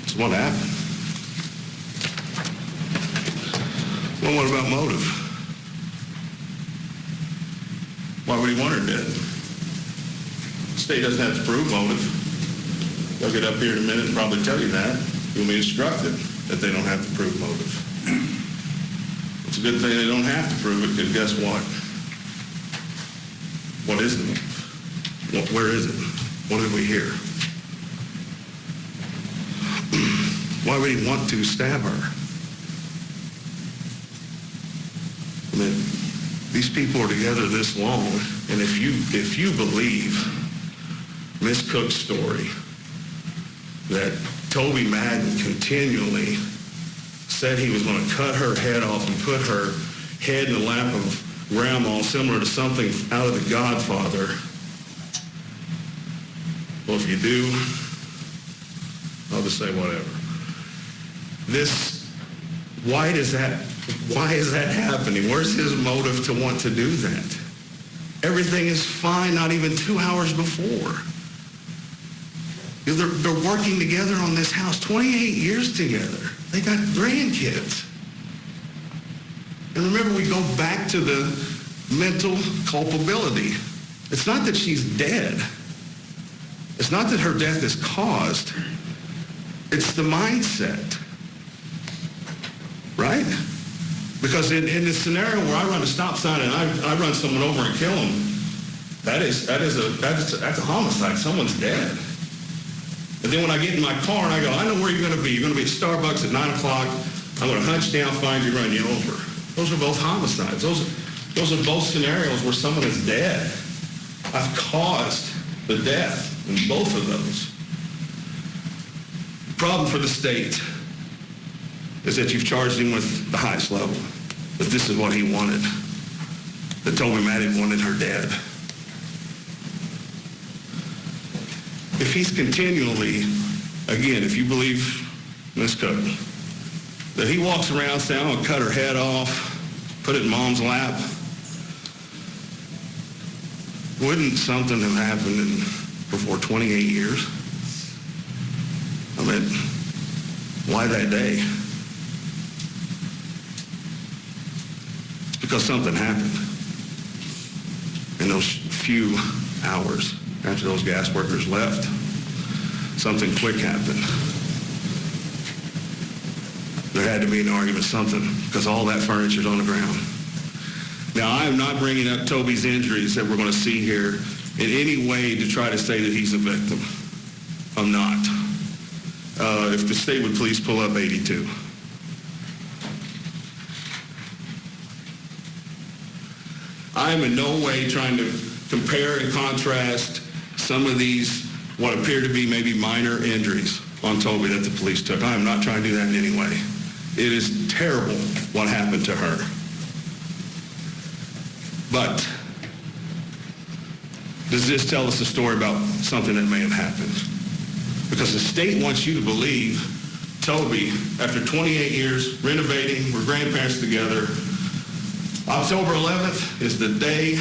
So what happened? Well, what about motive? Why would he want her dead? The state doesn't have to prove motive. They'll get up here in a minute and probably tell you that. You'll be instructed that they don't have to prove motive. It's a good thing they don't have to prove it, because guess what? What is the motive? Where is it? What did we hear? Why would he want to stab her? I mean, these people are together this long, and if you believe Miss Cook's story, that Toby Madden continually said he was going to cut her head off and put her head in the lap of grandma, similar to something out of The Godfather. Well, if you do, I'll just say whatever. Why is that happening? Where's his motive to want to do that? Everything is fine, not even 2 hours before. They're working together on this house, 28 years together. They got grandkids. And remember, we go back to the mental culpability. It's not that she's dead. It's not that her death is caused. It's the mindset, right? Because in this scenario where I run a stop sign and I run someone over and kill them, that's a homicide. Someone's dead. But then when I get in my car and I go, I know where you're going to be. You're going to be at Starbucks at 9 o'clock. I'm going to hunch down, find you, run you over. Those are both homicides. Those are both scenarios where someone is dead. I've caused the death in both of those. The problem for the state is that you've charged him with the highest level, that this is what he wanted, that Toby Madden wanted her dead. If he's continually, again, if you believe Miss Cook, that he walks around saying, I'm going to cut her head off, put it in mom's lap, wouldn't something have happened before 28 years? I mean, why that day? It's because something happened in those few hours after those gas workers left. Something quick happened. There had to be an argument, something, because all that furniture's on the ground. Now, I am not bringing up Toby's injuries that we're going to see here in any way to try to say that he's a victim. I'm not. If the state would please pull up 82. I am in no way trying to compare and contrast some of these what appear to be maybe minor injuries on Toby that the police took. I am not trying to do that in any way. It is terrible what happened to her. But does this tell us a story about something that may have happened? Because the state wants you to believe Toby, after 28 years renovating, we're grandparents together, October 11th is the day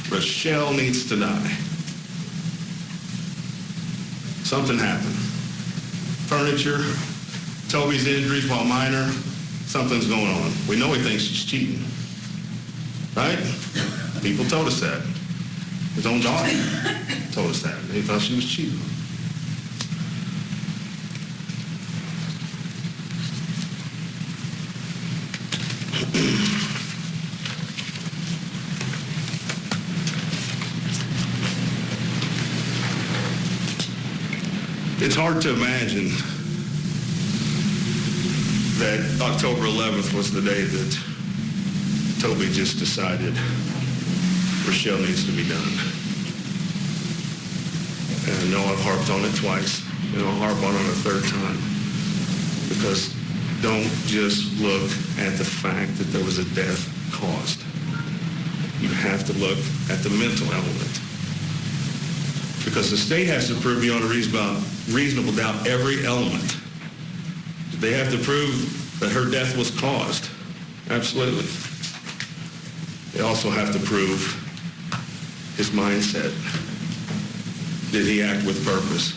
Rochelle needs to die. Something happened. Furniture, Toby's injuries, while minor, something's going on. We know he thinks she's cheating, right? People told us that. His own daughter told us that. They thought she was cheating. It's hard to imagine that October 11th was the day that Toby just decided Rochelle needs to be done. And I know I've harped on it twice, and I'll harp on it a third time. Because don't just look at the fact that there was a death caused. You have to look at the mental element. Because the state has to prove beyond a reasonable doubt every element. They have to prove that her death was caused. Absolutely. They also have to prove his mindset. Did he act with purpose?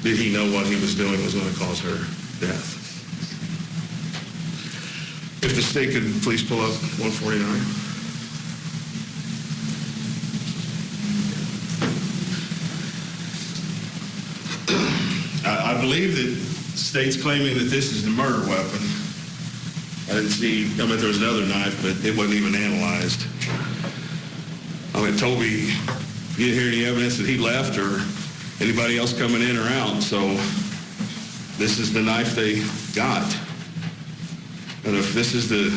Did he know what he was doing was going to cause her death? If the state could please pull up 149. I believe that the state's claiming that this is the murder weapon. I didn't see, I mean, there was another knife, but it wasn't even analyzed. I mean, Toby, you didn't hear any evidence that he left or anybody else coming in or out, so this is the knife they got. And if this is the,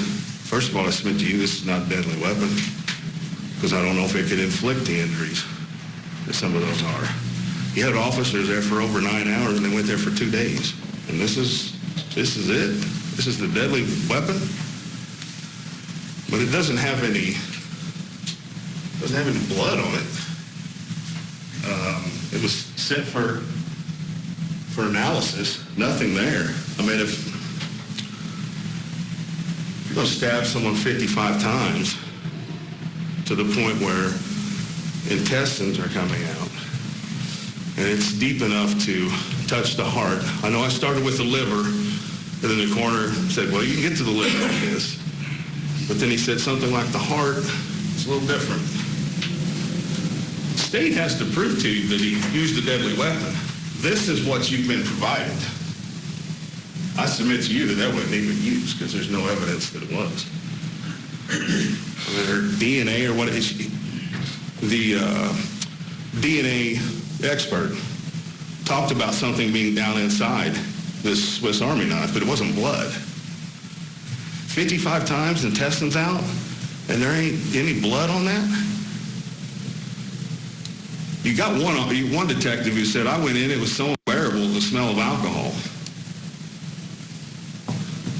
first of all, I submit to you, this is not a deadly weapon, because I don't know if it could inflict the injuries that some of those are. You had officers there for over 9 hours, and they went there for 2 days. And this is it. This is the deadly weapon. But it doesn't have any blood on it. It was sent for analysis. Nothing there. I mean, if you're going to stab someone 55 times to the point where intestines are coming out, and it's deep enough to touch the heart. I know I started with the liver, and then the coroner said, well, you can get to the liver with this. But then he said something like the heart is a little different. The state has to prove to you that he used a deadly weapon. This is what you've been provided. I submit to you that that wasn't even used because there's no evidence that it was. I mean, her DNA or what is the DNA expert talked about something being down inside this Swiss Army knife, but it wasn't blood. 55 times, intestines out, and there ain't any blood on that? You got one detective who said, I went in, it was so unbearable, the smell of alcohol.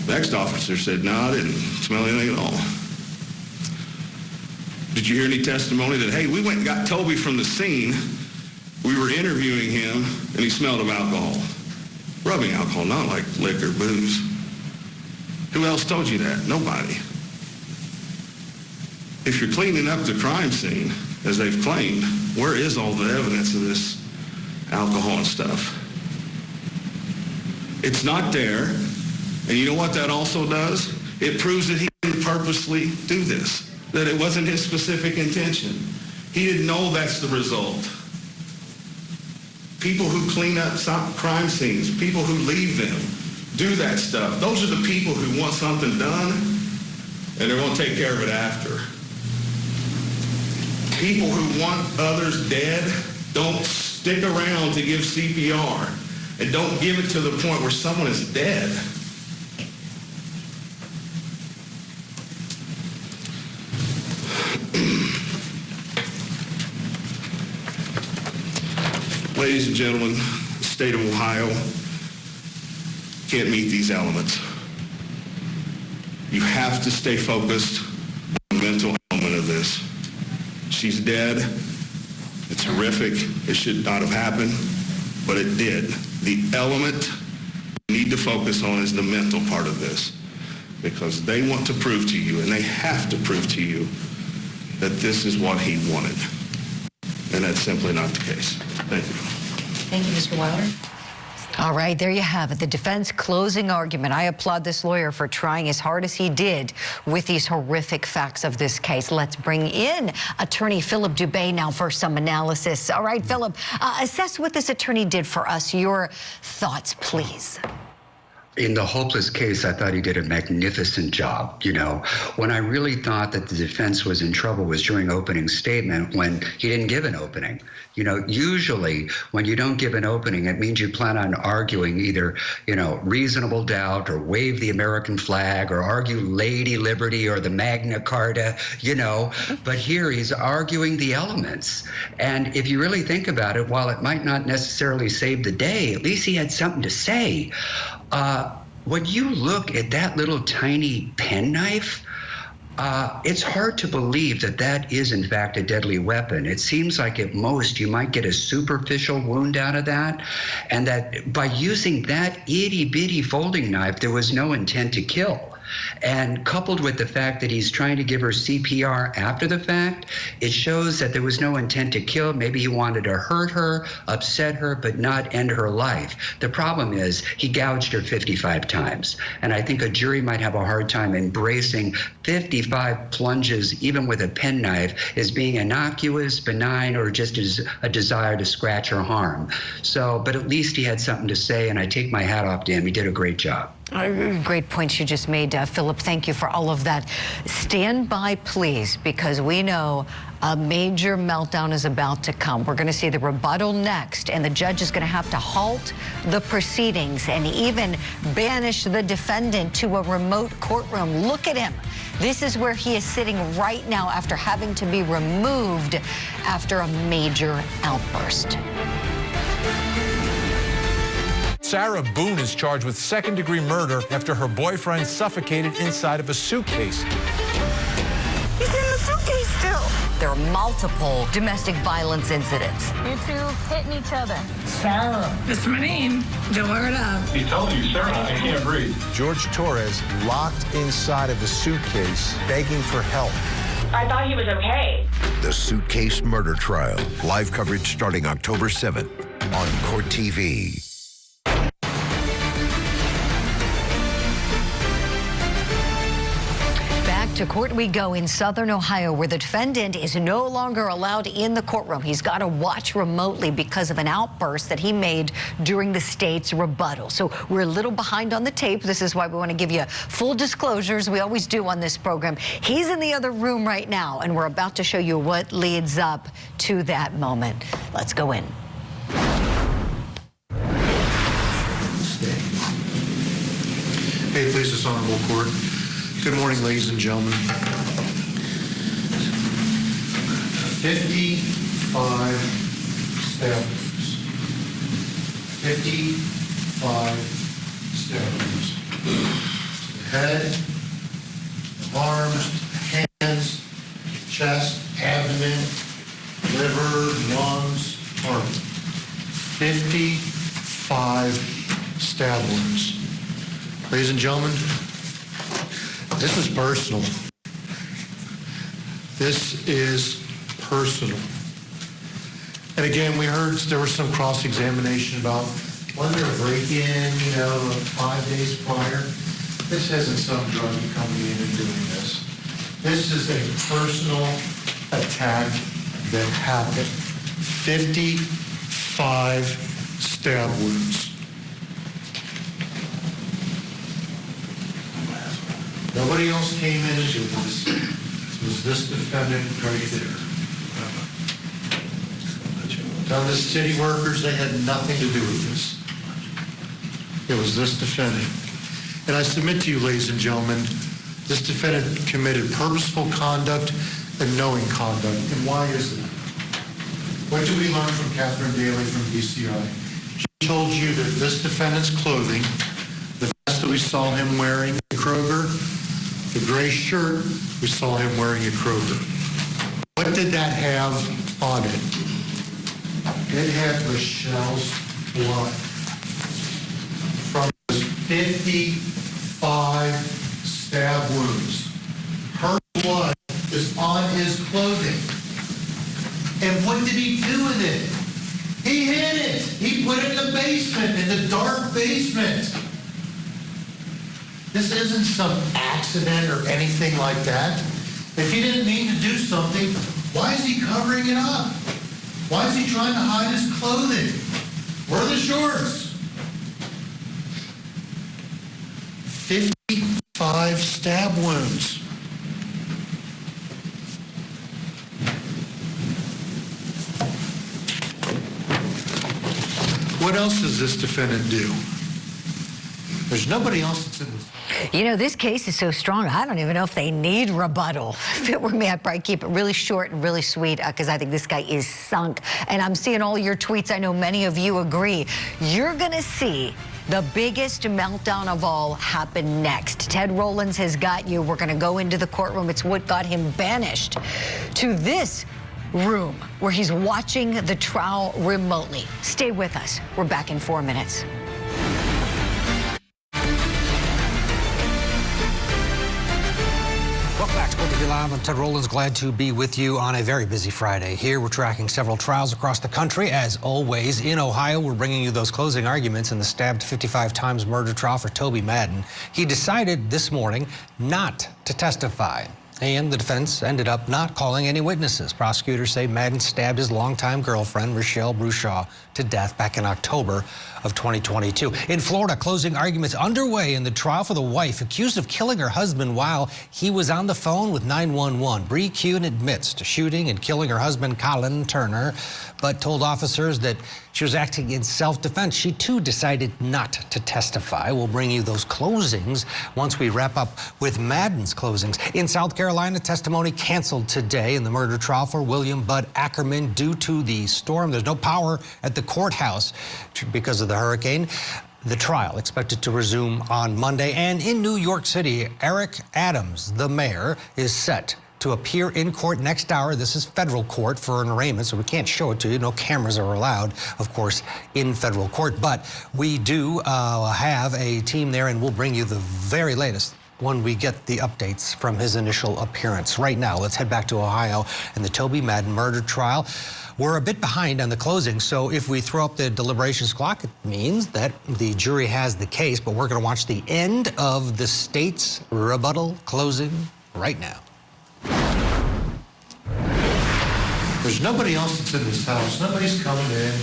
The next officer said, no, I didn't smell anything at all. Did you hear any testimony that, hey, we went and got Toby from the scene, we were interviewing him, and he smelled of alcohol. Rubbing alcohol, not like liquor, booze. Who else told you that? Nobody. If you're cleaning up the crime scene, as they've claimed, where is all the evidence of this alcohol and stuff? It's not there. And you know what that also does? It proves that he didn't purposely do this, that it wasn't his specific intention. He didn't know that's the result. People who clean up crime scenes, people who leave them, do that stuff. Those are the people who want something done, and they're going to take care of it after. People who want others dead don't stick around to give CPR, and don't give it to the point where someone is dead. Ladies and gentlemen, the state of Ohio can't meet these elements. You have to stay focused on the mental element of this. She's dead. It's horrific. It should not have happened, but it did. The element you need to focus on is the mental part of this, because they want to prove to you, and they have to prove to you, that this is what he wanted. And that's simply not the case. Thank you. Thank you, Mr. Wilder. All right, there you have it, the defense closing argument. I applaud this lawyer for trying as hard as he did with these horrific facts of this case. Let's bring in attorney Philip Dubé now for some analysis. All right, Philip, assess what this attorney did for us. Your thoughts, please. In the hopeless case, I thought he did a magnificent job. You know, when I really thought that the defense was in trouble was during opening statement when he didn't give an opening. You know, usually when you don't give an opening, it means you plan on arguing either, you know, reasonable doubt or wave the American flag or argue Lady Liberty or the Magna Carta, you know, but here he's arguing the elements. And if you really think about it, while it might not necessarily save the day, at least he had something to say. When you look at that little tiny penknife, it's hard to believe that that is in fact a deadly weapon. It seems like at most you might get a superficial wound out of that, and that by using that itty bitty folding knife, there was no intent to kill. And coupled with the fact that he's trying to give her CPR after the fact, it shows that there was no intent to kill. Maybe he wanted to hurt her, upset her, but not end her life. The problem is he gouged her 55 times. And I think a jury might have a hard time embracing 55 plunges, even with a penknife, as being innocuous, benign, or just as a desire to scratch or harm. So, but at least he had something to say, and I take my hat off to him. He did a great job. Great points you just made, Philip. Thank you for all of that. Stand by, please, because we know a major meltdown is about to come. We're going to see the rebuttal next, and the judge is going to have to halt the proceedings and even banish the defendant to a remote courtroom. Look at him. This is where he is sitting right now after having to be removed after a major outburst. Sarah Boone is charged with second-degree murder after her boyfriend suffocated inside of a suitcase. He's in the suitcase still. There are multiple domestic violence incidents. You two hitting each other. Sarah. That's my name. Don't wear it up. He told you, Sarah, I can't breathe. George Torres locked inside of a suitcase, begging for help. I thought he was okay. The Suitcase Murder Trial. Live coverage starting October 7th on Court TV. To court we go in Southern Ohio, where the defendant is no longer allowed in the courtroom. He's got to watch remotely because of an outburst that he made during the state's rebuttal. So we're a little behind on the tape. This is why we want to give you full disclosures. We always do on this program. He's in the other room right now, and we're about to show you what leads up to that moment. Let's go in. Hey, please, this honorable court. Good morning, ladies and gentlemen. 55 stab wounds. 55 stab wounds. To the head, the arms, the hands, chest, abdomen, liver, lungs, heart. 55 stab wounds. Ladies and gentlemen, this is personal. This is personal. And again, we heard there was some cross-examination about, was there a break-in, 5 days prior? This isn't some druggie coming in and doing this. This is a personal attack that happened. 55 stab wounds. Nobody else came in and did this. It was this defendant right there. Now, the city workers, they had nothing to do with this. It was this defendant. And I submit to you, ladies and gentlemen, this defendant committed purposeful conduct and knowing conduct. And why is that? What did we learn from Catherine Daly from DCI? She told you that this defendant's clothing, the vest that we saw him wearing at Kroger, the gray shirt we saw him wearing at Kroger. What did that have on it? It had Rochelle's blood from those 55 stab wounds. Her blood is on his clothing. And what did he do with it? He hid it. He put it in the basement, in the dark basement. This isn't some accident or anything like that. If he didn't mean to do something, why is he covering it up? Why is he trying to hide his clothing? Where are the shorts? 55 stab wounds. What else does this defendant do? There's nobody else that's in this. You know, this case is so strong, I don't even know if they need rebuttal. If it were me, I'd probably keep it really short and really sweet because I think this guy is sunk. And I'm seeing all your tweets. I know many of you agree. You're going to see the biggest meltdown of all happen next. Ted Rollins has got you. We're going to go into the courtroom. It's what got him banished to this room where he's watching the trial remotely. Stay with us. We're back in 4 minutes. Welcome back to Court TV Live. I'm Ted Rollins, glad to be with you on a very busy Friday. Here we're tracking several trials across the country. As always, in Ohio, we're bringing you those closing arguments in the stabbed 55 times murder trial for Toby Madden. He decided this morning not to testify. And the defense ended up not calling any witnesses. Prosecutors say Madden stabbed his longtime girlfriend, Rochelle Brushaw, to death back in October of 2022. In Florida, closing arguments underway in the trial for the wife accused of killing her husband while he was on the phone with 911. Bree Kuhn admits to shooting and killing her husband, Colin Turner, but told officers that she was acting in self-defense. She, too, decided not to testify. We'll bring you those closings once we wrap up with Madden's closings. In South Carolina, testimony canceled today in the murder trial for William Bud Ackerman due to the storm. There's no power at the courthouse because of the hurricane. The trial expected to resume on Monday. And in New York City, Eric Adams, the mayor, is set to appear in court next hour. This is federal court for an arraignment, so we can't show it to you. No cameras are allowed, of course, in federal court. But we do have a team there, and we'll bring you the very latest when we get the updates from his initial appearance. Right now, let's head back to Ohio and the Toby Madden murder trial. We're a bit behind on the closing, so if we throw up the deliberations clock, it means that the jury has the case, but we're going to watch the end of the state's rebuttal closing right now. There's nobody else that's in this house. Nobody's coming in.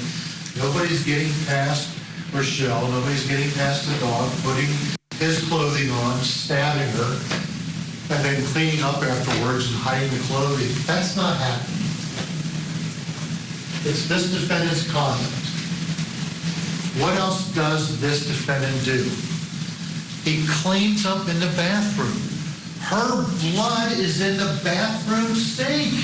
Nobody's getting past Rochelle. Nobody's getting past the dog, putting his clothing on, stabbing her, and then cleaning up afterwards and hiding the clothing. That's not happening. It's this defendant's conduct. What else does this defendant do? He cleans up in the bathroom. Her blood is in the bathroom sink.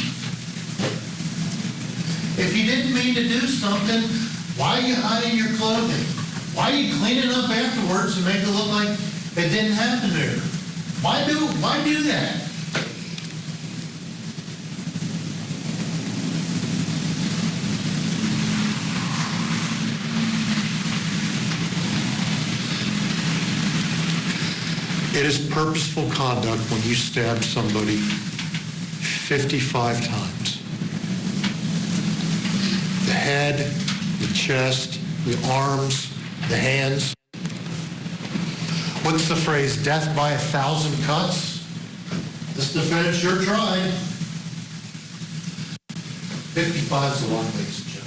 If you didn't mean to do something, why are you hiding your clothing? Why are you cleaning up afterwards to make it look like it didn't happen to her? Why do that? It is purposeful conduct when you stab somebody 55 times. The head, the chest, the arms, the hands. What's the phrase, death by 1,000 cuts? This defendant sure tried. 55's a lot, ladies and gentlemen.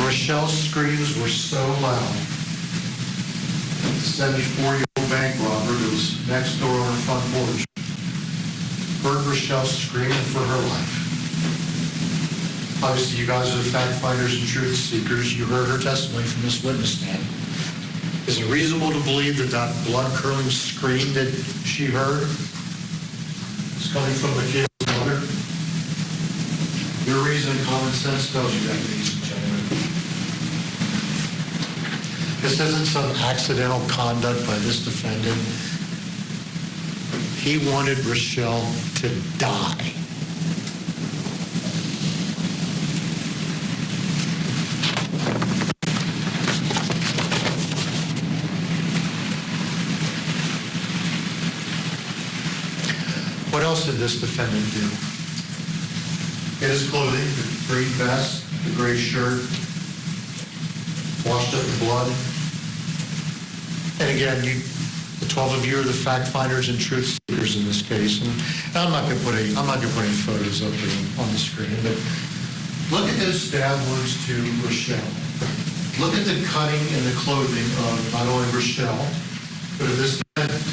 Rochelle's screams were so loud. The 74-year-old bank robber who was next door on her front porch heard Rochelle screaming for her life. Obviously, you guys are the fact finders and truth seekers. You heard her testimony from this witness stand. Is it reasonable to believe that that blood-curdling scream that she heard is coming from Michaela's mother? Your reason and common sense tells you that, ladies and gentlemen. This isn't some accidental conduct by this defendant. He wanted Rochelle to die. What else did this defendant do? Get his clothing, the green vest, the gray shirt, washed up the blood. And again, the 12 of you are the fact finders and truth seekers in this case. And I'm not going to put any photos up there on the screen, but look at those stab wounds to Rochelle. Look at the cutting and the clothing of not only Rochelle, but of this defendant.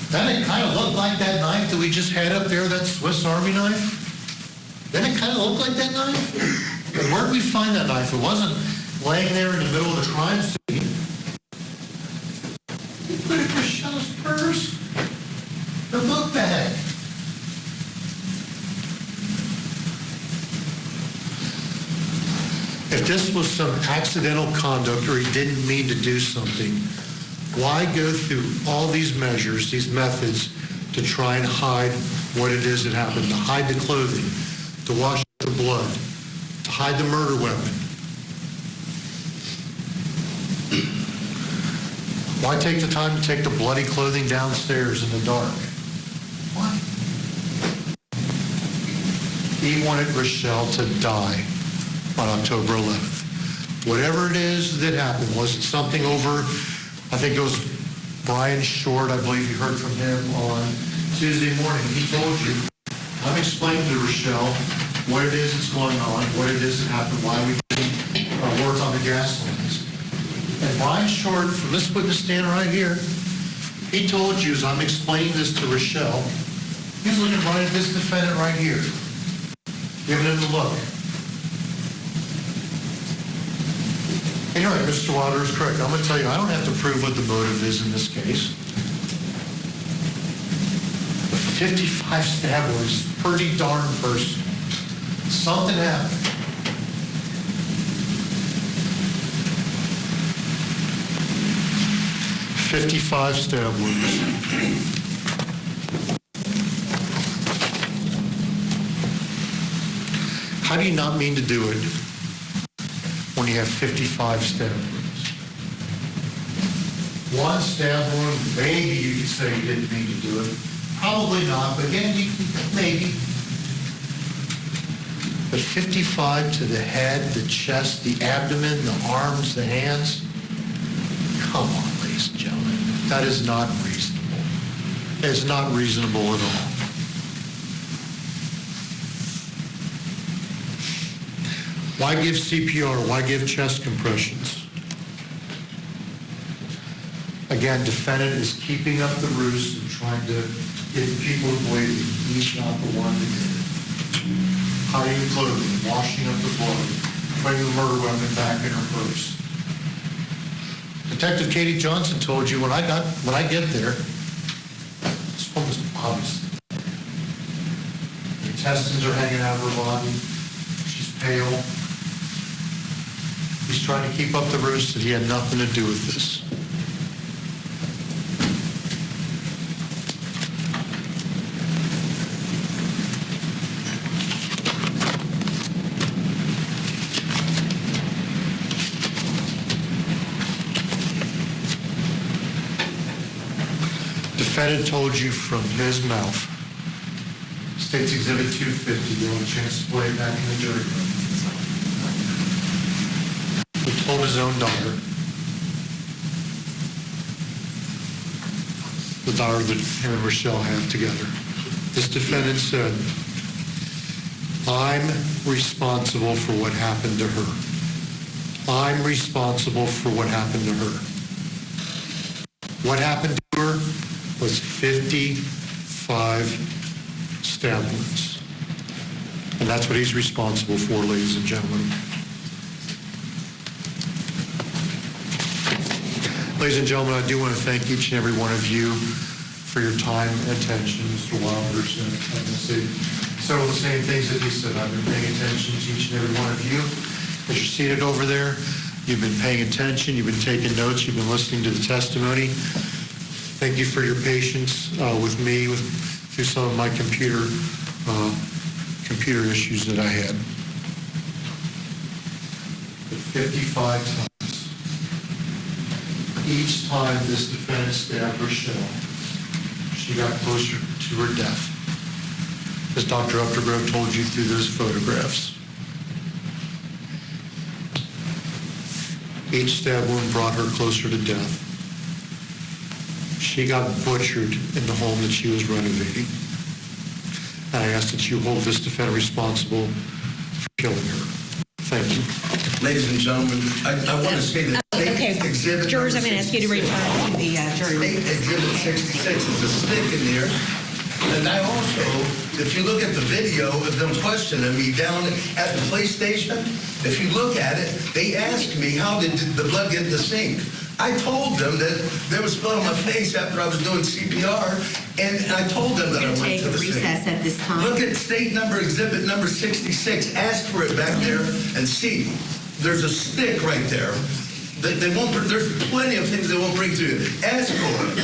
Doesn't it kind of look like that knife that we just had up there, that Swiss Army knife? Doesn't it kind of look like that knife? And where did we find that knife? It wasn't laying there in the middle of the crime scene. We put it in Rochelle's purse, her book bag. If this was some accidental conduct or he didn't mean to do something, why go through all these measures, these methods, to try and hide what it is that happened, to hide the clothing, to wash the blood, to hide the murder weapon? Why take the time to take the bloody clothing downstairs in the dark? Why? He wanted Rochelle to die on October 11th. Whatever it is that happened, was it something over, I think it was Brian Short, I believe you heard from him on Tuesday morning. He told you, I'm explaining to Rochelle what it is that's going on, what it is that happened, why we didn't work on the gas lines. And Brian Short, from this witness stand right here, he told you, as I'm explaining this to Rochelle, he's looking right at this defendant right here, giving him the look. And you're right, Mr. Wilder is correct. I'm going to tell you, I don't have to prove what the motive is in this case. But 55 stab wounds is pretty darn personal. Something happened. $55 stab wounds. How do you not mean to do it when you have 55 stab wounds? One stab wound, maybe you could say you didn't mean to do it. Probably not, but again, maybe. But 55 to the head, the chest, the abdomen, the arms, the hands. Come on, ladies and gentlemen. That is not reasonable. It's not reasonable at all. Why give CPR? Why give chest compressions? Again, defendant is keeping up the ruse and trying to get people to believe that he's not the one that did it. Hiding the clothing, washing up the blood, putting the murder weapon back in her purse. Detective Katie Johnson told you when I get there, this woman's obvious. The intestines are hanging out of her body. She's pale. He's trying to keep up the ruse that he had nothing to do with this. Defendant told you from his mouth, State's Exhibit 250, you want a chance to play it back in the jury room. He told his own daughter, the daughter that him and Rochelle have together. This defendant said, I'm responsible for what happened to her. I'm responsible for what happened to her. What happened to her was 55 stab wounds. And that's what he's responsible for, ladies and gentlemen. Ladies and gentlemen, I do want to thank each and every one of you for your time and attention. Mr. Wilder's going to say several of the same things that he said. I've been paying attention to each and every one of you. As you're seated over there, you've been paying attention, you've been taking notes, you've been listening to the testimony. Thank you for your patience with me through some of my computer issues that I had. 55 times. Each time this defendant stabbed Rochelle, she got closer to her death. As Dr. Updegrove told you through those photographs. Each stab wound brought her closer to death. She got butchered in the home that she was renovating. And I ask that you hold this defendant responsible for killing her. Thank you. Ladies and gentlemen, I want to say that Okay, exhibit jurors, I'm going to ask you to return to the jury room. Exhibit 66 is a stick in there. And I also, if you look at the video of them questioning me down at the police station, if you look at it, they asked me, how did the blood get in the sink? I told them that there was blood on my face after I was doing CPR, and I told them that I went to the sink. Recess at this time. Look at state number, exhibit number 66. Ask for it back there and see. There's a stick right there. They won't. There's plenty of things they won't bring to you. Ask for it.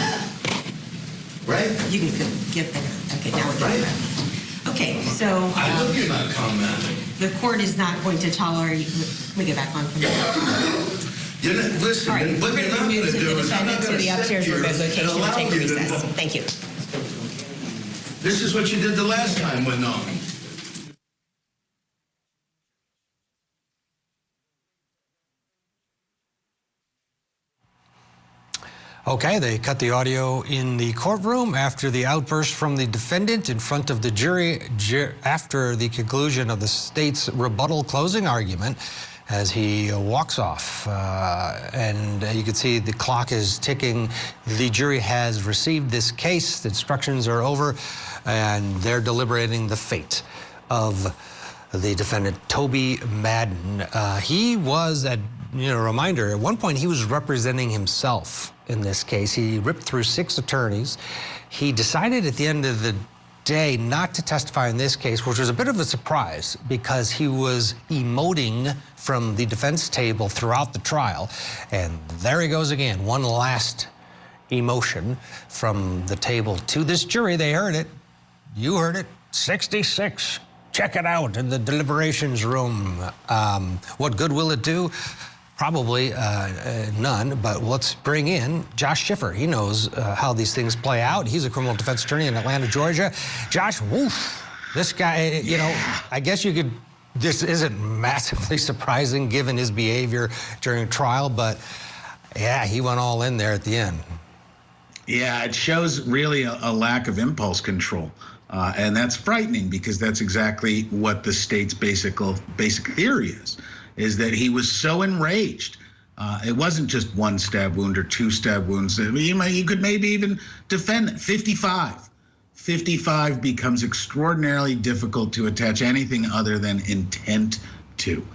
Right? You can get there. Okay, now we're doing that. Okay, so I hope you're not commenting. the court is not going to tolerate. Let me get back on from there. You're not, listen, All right, what we're you're going not to going move to the do is I'm not defendant to going to the upstairs room location to allow take a you to. recess. Thank you. This is what you did the last time went on. Okay, they cut the audio in the courtroom after the outburst from the defendant in front of the jury after the conclusion of the state's rebuttal closing argument as he walks off. And you can see the clock is ticking. The jury has received this case. The instructions are over, and they're deliberating the fate of the defendant, Toby Madden. He was, reminder, at one point he was representing himself in this case. He ripped through 6 attorneys. He decided at the end of the day not to testify in this case, which was a bit of a surprise because he was emoting from the defense table throughout the trial. And there he goes again, one last emotion from the table to this jury. They heard it. You heard it. 66. Check it out in the deliberations room. What good will it do? Probably none, but let's bring in Josh Schiffer. He knows how these things play out. He's a criminal defense attorney in Atlanta, Georgia. Josh, woof, this guy, I guess you could, this isn't massively surprising given his behavior during trial, but yeah, he went all in there at the end. Yeah, it shows really a lack of impulse control. And that's frightening because that's exactly what the state's basic theory is that he was so enraged. It wasn't just 1 stab wound or 2 stab wounds. I mean, you could maybe even defend it. 55. 55 becomes extraordinarily difficult to attach anything other than intent to.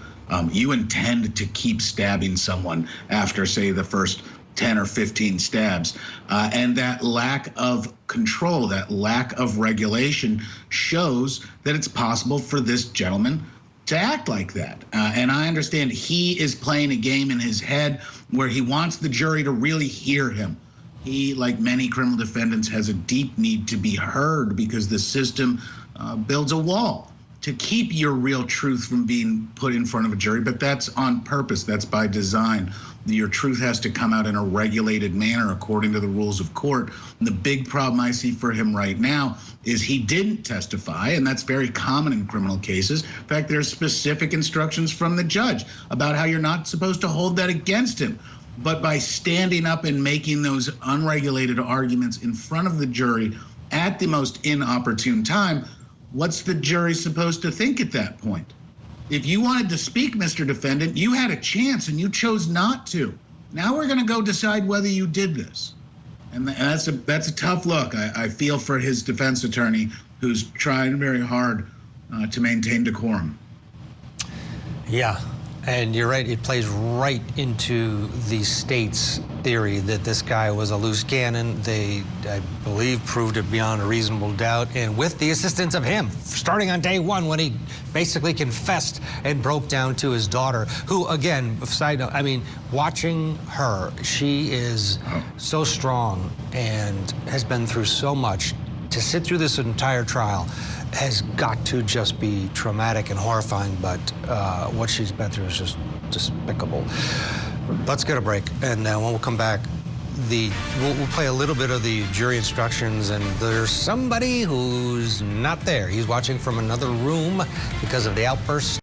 You intend to keep stabbing someone after, say, the first 10 or 15 stabs. And that lack of control, that lack of regulation shows that it's possible for this gentleman to act like that. And I understand he is playing a game in his head where he wants the jury to really hear him. He, like many criminal defendants, has a deep need to be heard because the system builds a wall to keep your real truth from being put in front of a jury, but that's on purpose, that's by design. Your truth has to come out in a regulated manner according to the rules of court. And the big problem I see for him right now is he didn't testify, and that's very common in criminal cases. In fact, there's specific instructions from the judge about how you're not supposed to hold that against him. But by standing up and making those unregulated arguments in front of the jury at the most inopportune time, what's the jury supposed to think at that point? If you wanted to speak, Mr. Defendant, you had a chance and you chose not to. Now we're going to go decide whether you did this. And that's a tough look. I feel for his defense attorney who's trying very hard to maintain decorum. Yeah, and you're right. It plays right into the state's theory that this guy was a loose cannon. They, I believe, proved it beyond a reasonable doubt, and with the assistance of him, starting on day one when he basically confessed and broke down to his daughter, who, again, side note, I mean, watching her, she is so strong and has been through so much. To sit through this entire trial has got to just be traumatic and horrifying, but what she's been through is just despicable. Let's get a break, and when we'll come back, we'll play a little bit of the jury instructions, and there's somebody who's not there. He's watching from another room because of the outburst.